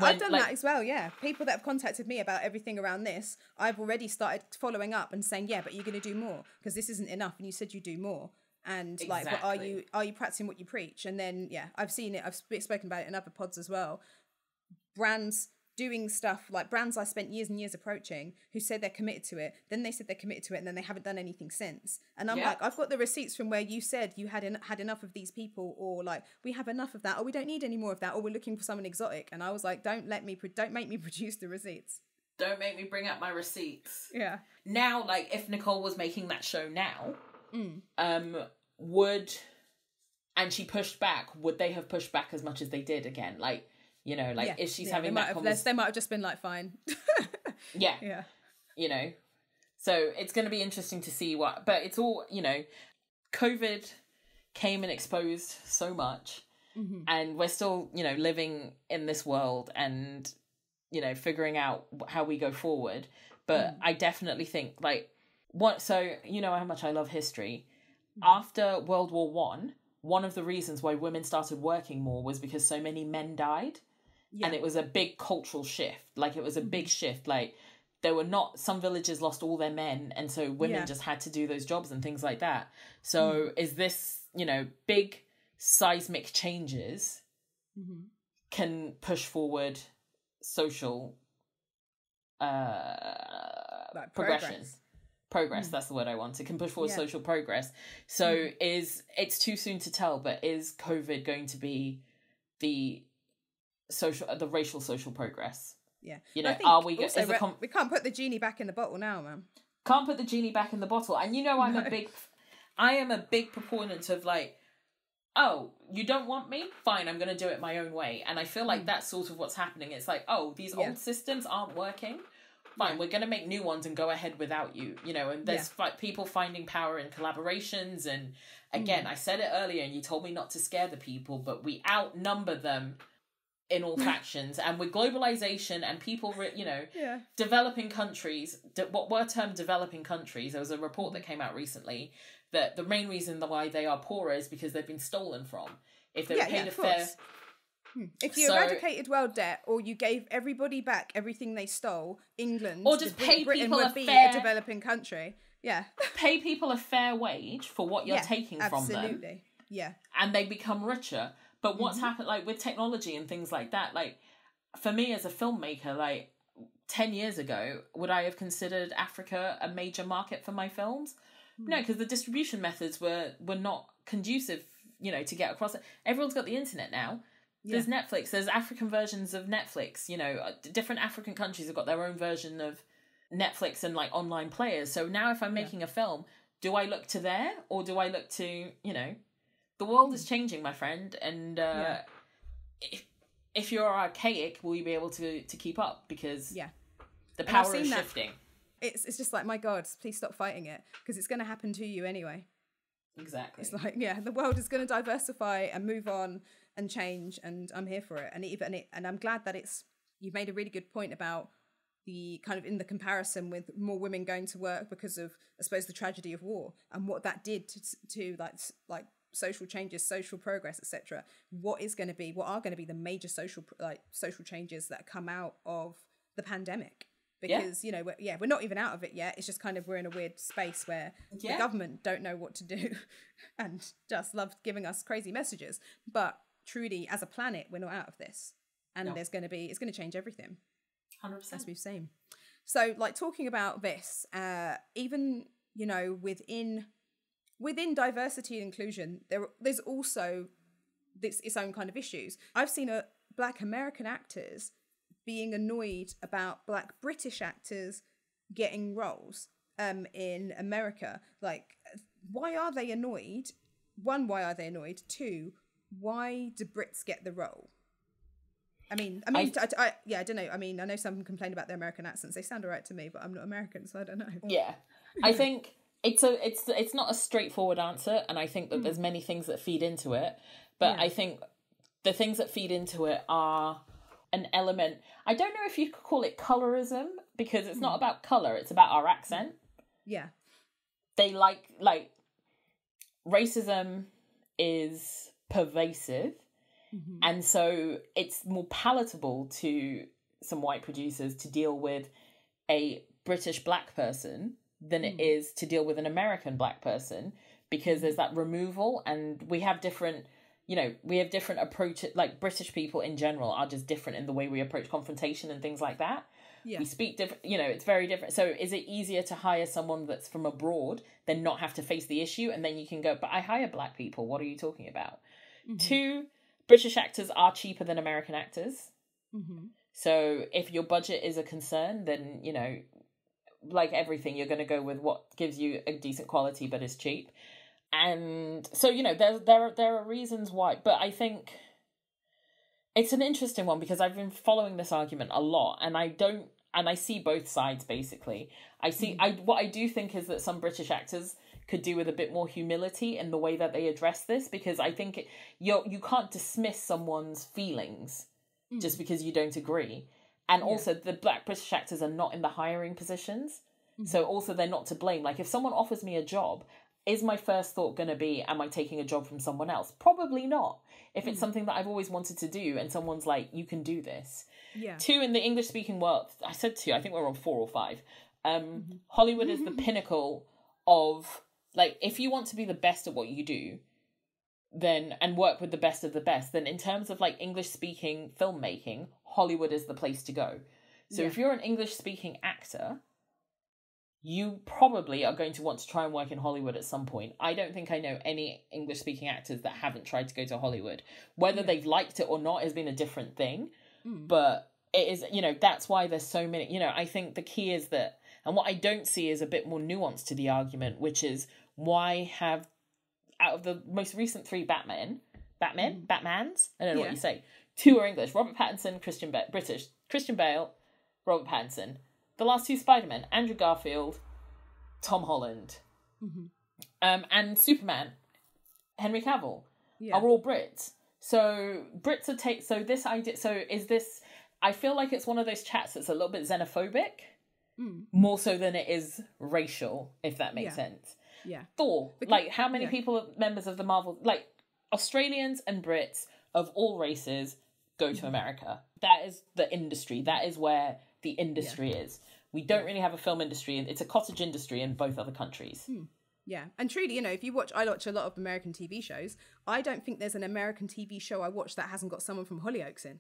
I've done that as well, People that have contacted me about everything around this, I've already started following up and saying, but you're going to do more because this isn't enough and you said you do more. And like, but are you practicing what you preach? And then, I've seen it. I've spoken about it in other pods as well. Brands doing stuff like brands I spent years and years approaching who said they're committed to it. Then they said they're committed to it and then they haven't done anything since. And I'm like, I've got the receipts from where you said you had enough of these people, or like, we have enough of that, or we don't need any more of that, or we're looking for someone exotic. And I was like, don't make me produce the receipts. Don't make me bring up my receipts. Yeah. Now, like, if Nicole was making that show now, and she pushed back, would they have pushed back as much as they did again? Like, you know, like, if she's having that conversation... They might have just been like, fine. Yeah. You know? So it's going to be interesting to see what... But it's all, you know, COVID came and exposed so much. And we're still, you know, living in this world and, you know, figuring out how we go forward. But I definitely think, like... So, you know how much I love history. After World War One, one of the reasons why women started working more was because so many men died. And it was a big cultural shift. Like, it was a big shift. Like, some villages lost all their men. And so women just had to do those jobs and things like that. So is this, you know, big seismic changes can push forward social like progression. Progress, that's the word I want. It can push forward social progress. So it's too soon to tell, but is COVID going to be the racial social progress? Yeah. You know, we can't put the genie back in the bottle now, man. Can't put the genie back in the bottle. And you know, I am a big proponent of like, oh, you don't want me? Fine, I'm going to do it my own way. And I feel like that's sort of what's happening. It's like, oh, these old systems aren't working. Fine, we're going to make new ones and go ahead without you, you know, and there's like people finding power in collaborations. And again, I said it earlier and you told me not to scare the people, but we outnumber them in all factions. And with globalization and people, you know, developing countries, what were termed developing countries, there was a report that came out recently that the main reason why they are poorer is because they've been stolen from. If they were paid a fair... If you eradicated world debt, or you gave everybody back everything they stole, England or just pay Britain people would be a developing country. Yeah, pay people a fair wage for what you're taking from them. Absolutely, yeah, and they become richer. But what's happened, like with technology and things like that, like for me as a filmmaker, like 10 years ago, would I have considered Africa a major market for my films? No, because the distribution methods were not conducive, you know, to get across it. Everyone's got the internet now. There's Netflix, there's African versions of Netflix, you know, different African countries have got their own version of Netflix and like online players. So now if I'm making a film, do I look to there or do I look to, you know, The world is changing, my friend, and if you're archaic, will you be able to keep up? Because the power is shifting. It's just like, my God, please stop fighting it, because it's going to happen to you anyway. Exactly. It's like, the world is going to diversify and move on and change, and I'm here for it. And I'm glad that you've made a really good point about the kind of in the comparison with more women going to work because of, I suppose, the tragedy of war and what that did to like social changes, social progress, etc. What are going to be the major social changes that come out of the pandemic? Because we're not even out of it yet. It's just kind of, we're in a weird space where the government don't know what to do and just love giving us crazy messages. But truly, as a planet, we're not out of this, and it's going to change everything. 100%. As we've seen. So, like, talking about this, even within diversity and inclusion, there's also its own kind of issues. I've seen Black American actors being annoyed about Black British actors getting roles in America. Like, why are they annoyed? One, why are they annoyed? Two, why do Brits get the role? I don't know. I mean, I know some complain about their American accents. They sound all right to me, but I'm not American, so I don't know. Yeah. I think it's not a straightforward answer, and I think that there's many things that feed into it. But I think the things that feed into it are an element. I don't know if you could call it colorism, because it's not about color, it's about our accent. Yeah. They like racism is pervasive. Mm-hmm. And so it's more palatable to some white producers to deal with a British Black person than it is to deal with an American Black person, because there's that removal, and we have different approaches. Like, British people in general are just different in the way we approach confrontation and things like that. Yeah. We speak different, it's very different. So is it easier to hire someone that's from abroad than not have to face the issue? And then you can go, but I hire Black people. What are you talking about? Mm-hmm. Two, British actors are cheaper than American actors. Mm-hmm. So if your budget is a concern, then, like everything, you're going to go with what gives you a decent quality but is cheap. And so, there are reasons why. But I think it's an interesting one, because I've been following this argument a lot, and I see both sides, basically. What I do think is that some British actors could do with a bit more humility in the way that they address this, because I think you can't dismiss someone's feelings just because you don't agree. And also, the Black British actors are not in the hiring positions, so also they're not to blame. Like, if someone offers me a job, is my first thought going to be, am I taking a job from someone else? Probably not. If it's something that I've always wanted to do and someone's like, you can do this. Yeah. Two, in the English speaking world, I said two, I think we're on 4 or 5. Hollywood is the pinnacle of, like, if you want to be the best at what you do, then, and work with the best of the best, then in terms of, like, English speaking filmmaking, Hollywood is the place to go. So if you're an English speaking actor, you probably are going to want to try and work in Hollywood at some point. I don't think I know any English speaking actors that haven't tried to go to Hollywood. Whether they've liked it or not has been a different thing. But it is, that's why there's so many, I think the key is that, and what I don't see is a bit more nuance to the argument, which is, why have, out of the most recent 3 Batmans, I don't know what you say, 2 are English, Robert Pattinson, British, Christian Bale, Robert Pattinson. The last 2 Spider-Men, Andrew Garfield, Tom Holland, and Superman, Henry Cavill, are all Brits. So Brits are so this idea. So is this? I feel like it's one of those chats that's a little bit xenophobic, more so than it is racial, if that makes sense. Yeah. Thor, like, how many people are members of the Marvel? Like, Australians and Brits of all races go to America. That is the industry. That is where the industry is. We don't really have a film industry, and it's a cottage industry in both other countries. Yeah, and truly, if I watch a lot of American TV shows, I don't think there's an American TV show I watch that hasn't got someone from Hollyoaks in.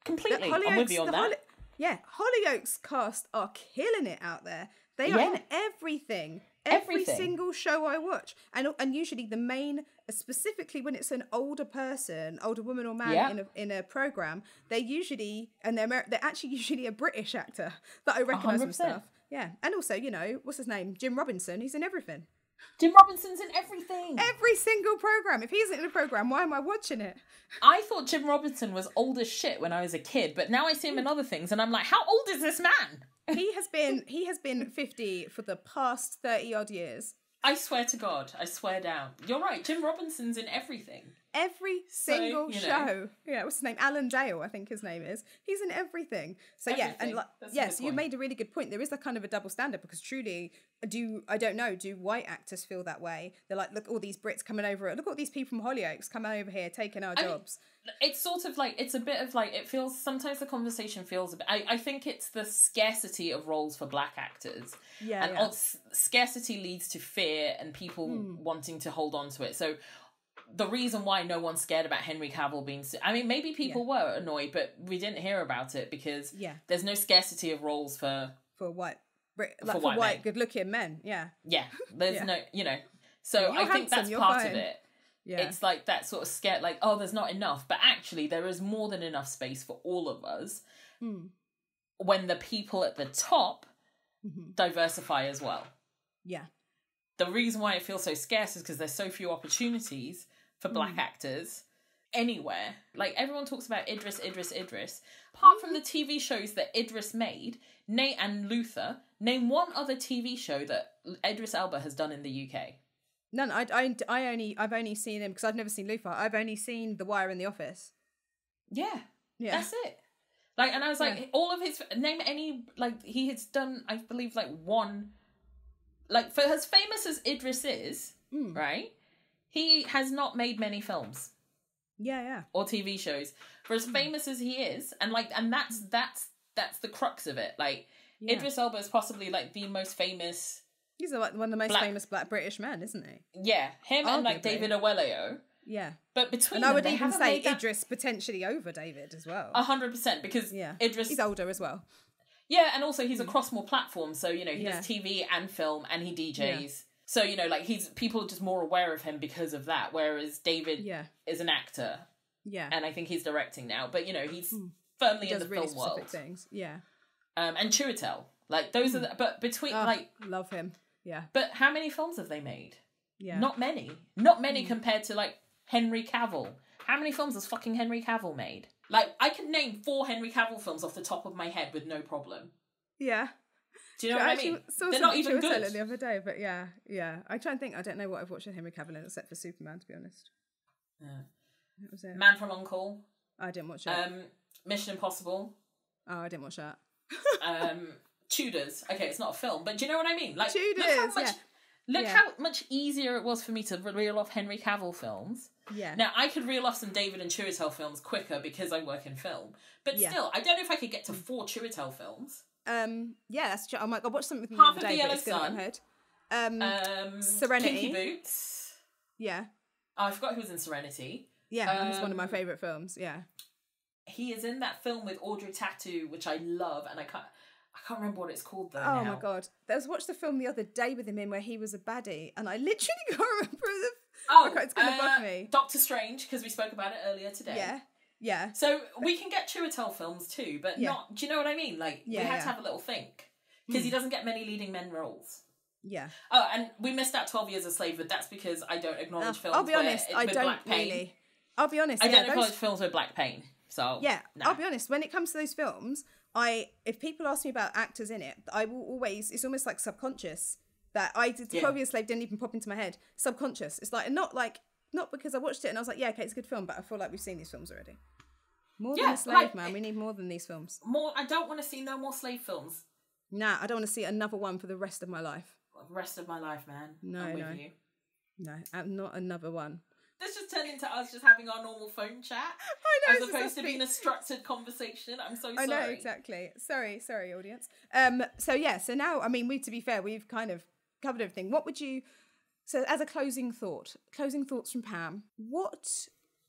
Completely, I'm with you on that. Hollyoaks cast are killing it out there. They are in everything. Every single show I watch, and usually the main, specifically when it's an older woman or man in a program, they're actually usually a British actor that I recognise from stuff. Yeah, and also what's his name, Jim Robinson, he's in everything. Jim Robinson's in everything. Every single program. If he isn't in a program, why am I watching it? I thought Jim Robinson was old as shit when I was a kid, but now I see him in other things, and I'm like, how old is this man? He has been 50 for the past 30 odd years. I swear to God, I swear down. You're right, Jim Robinson's in everything. Every single show. Yeah, what's his name? Alan Dale, I think his name is. He's in everything. So everything. Yeah, and like, yes, you made a really good point. There is a kind of a double standard because truly, do white actors feel that way? They're like, look, all these Brits coming over. Look at all these people from Hollyoaks coming over here, taking our jobs. It's sort of like, it's a bit of like, it feels, sometimes the conversation feels a bit, I think it's the scarcity of roles for black actors. Yeah. And scarcity leads to fear and people wanting to hold on to it. So the reason why no one's scared about Henry Cavill being... I mean, maybe people were annoyed, but we didn't hear about it because there's no scarcity of roles for white... for white good-looking men, yeah. Yeah, there's no, So I think that's part of it. Yeah. It's like that sort of scare, like, oh, there's not enough. But actually, there is more than enough space for all of us when the people at the top diversify as well. Yeah. The reason why it feels so scarce is because there's so few opportunities for black actors anywhere. Like, everyone talks about Idris. Apart from the TV shows that Idris made, Nate and Luther, name one other TV show that Idris Elba has done in the UK. None. I've only seen him because I've never seen Luther. I've only seen The Wire and The Office. Yeah. That's it. Like, and I was like, all of his, name any, like, he has done, I believe, like, one, like, for as famous as Idris is, right, he has not made many films. Yeah. Or TV shows. For as famous as he is, and, like, and that's the crux of it. Like, Idris Elba is possibly, like, the most famous... He's like one of the most famous black British men, isn't he? Yeah, him and like David Oyelowo. Yeah, but between and them, I would even say Idris potentially over David as well. 100% because Idris, he's older as well. Yeah, and also he's across more platforms, so he does TV and film, and he DJs. Yeah. So people are just more aware of him because of that. Whereas David is an actor. Yeah, and I think he's directing now, but he's firmly in the really film world. Things. Yeah, and Chiwetel, like those are. But between love him. Yeah. But how many films have they made? Yeah. Not many. Not many compared to, like, Henry Cavill. How many films has fucking Henry Cavill made? Like, I could name 4 Henry Cavill films off the top of my head with no problem. Yeah. Do you know what I mean? They're not even good. The other day, but yeah. I try and think. I don't know what I've watched with Henry Cavill in except for Superman, to be honest. Yeah. That was it. Man from U.N.C.L.E. I didn't watch it. Mission Impossible. Oh, I didn't watch that. Tudors. Okay, it's not a film, but do you know what I mean? Like, Tudors, look how much easier it was for me to reel off Henry Cavill films. Yeah. Now, I could reel off some David and Chiwetel films quicker because I work in film. But still, I don't know if I could get to 4 Chiwetel films. Yeah, that's true. Oh my God, I watched something with me the other day, but it's still in my head. Serenity. Kinky Boots. Yeah. Oh, I forgot who was in Serenity. Yeah, that's one of my favourite films, yeah. He is in that film with Audrey Tautou, which I love, and I can't remember what it's called though. Oh my God! I watched the film the other day with him in where he was a baddie, and I literally can't remember it's going to bug me. Doctor Strange, because we spoke about it earlier today. Yeah. So we can get Chiwetel films too, but not. Do you know what I mean? Like we had to have a little think because he doesn't get many leading men roles. Yeah. Oh, and we missed out 12 Years a Slave, but that's because I don't acknowledge films. I'll be honest, I don't really. I'll be honest. I don't acknowledge films with black pain. So I'll be honest. When it comes to those films, if people ask me about actors in it, I will always. It's almost like subconscious that 12 Years a Slave didn't even pop into my head. Subconscious. It's like not because I watched it and I was like, yeah, okay, it's a good film, but I feel like we've seen these films already. More than a slave, man. We need more than these films. More. I don't want to see no more slave films. Nah, I don't want to see another one for the rest of my life. Rest of my life, man. No, not another one. This just turned into us just having our normal phone chat. I know, as opposed to being a structured conversation. I'm so sorry. I know, exactly. Sorry, audience. So now, I mean, to be fair, we've kind of covered everything. What would you, so as a closing thoughts from Pam, what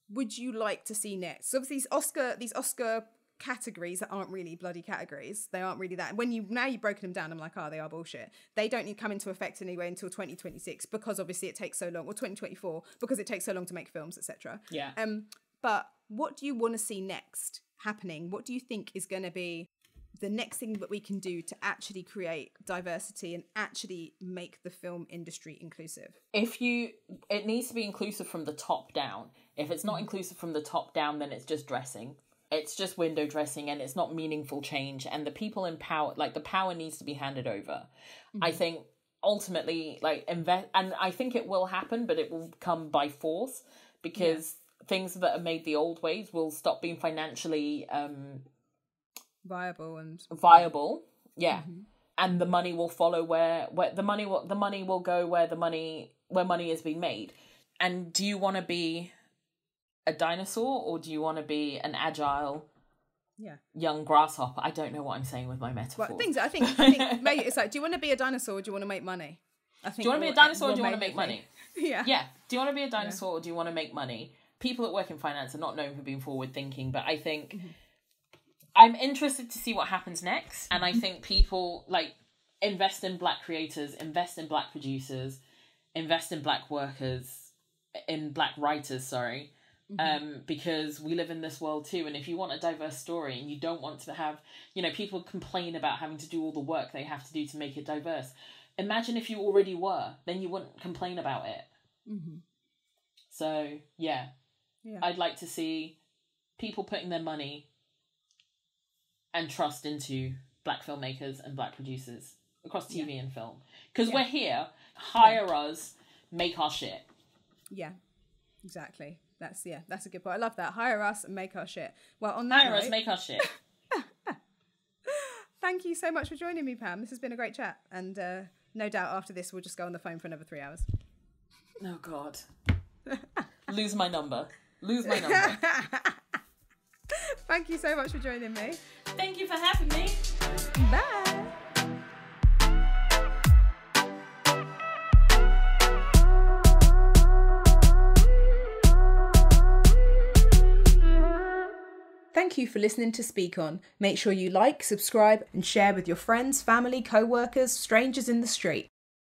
would you like to see next? So obviously these Oscar categories that aren't really bloody categories. They aren't really that. Now you've broken them down, I'm like, they are bullshit. They don't need to come into effect anyway until 2026 because obviously it takes so long, or 2024 because it takes so long to make films, etc. Yeah. But what do you want to see next happening? What do you think is going to be the next thing that we can do to actually create diversity and actually make the film industry inclusive? It needs to be inclusive from the top down. If it's not inclusive from the top down, then it's just dressing. It's just window dressing, and it's not meaningful change. And the people in power, like, the power needs to be handed over. I think ultimately, like, invest, and I think it will happen, but it will come by force, because things that are made the old ways will stop being financially viable. And the money will follow where the money will go where money is being made. And do you want to be a dinosaur, or do you want to be an agile young grasshopper? I don't know what I'm saying with my metaphors. Well, I think maybe it's like, do you want to be a dinosaur, or do you want to make money? I think. Do you want to be a dinosaur, or do you want to make money? Yeah. Do you want to be a dinosaur, or do you want to make money? People that work in finance are not known for being forward thinking, but I think I'm interested to see what happens next. And I think people, like, invest in Black creators, invest in Black producers, invest in Black workers, in Black writers, sorry. Because we live in this world too, and if you want a diverse story and you don't want to have, people complain about having to do all the work they have to do to make it diverse. Imagine if you already were, then you wouldn't complain about it. So I'd like to see people putting their money and trust into Black filmmakers and Black producers across TV and film, because we're here. Hire us, make our shit. Yeah, exactly. That's a good point. I love that. Hire us and make our shit. Well, on that Hire us, make our shit. Thank you so much for joining me, Pam. This has been a great chat, and no doubt after this we'll just go on the phone for another 3 hours. Oh God. Lose my number. Thank you so much for joining me. Thank you for having me. Bye. Thank you for listening to Speak On. Make sure you like, subscribe, and share with your friends, family, co-workers, strangers in the street.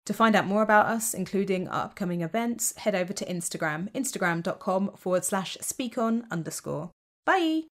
To find out more about us, including our upcoming events, head over to Instagram, instagram.com/speakon_. Bye!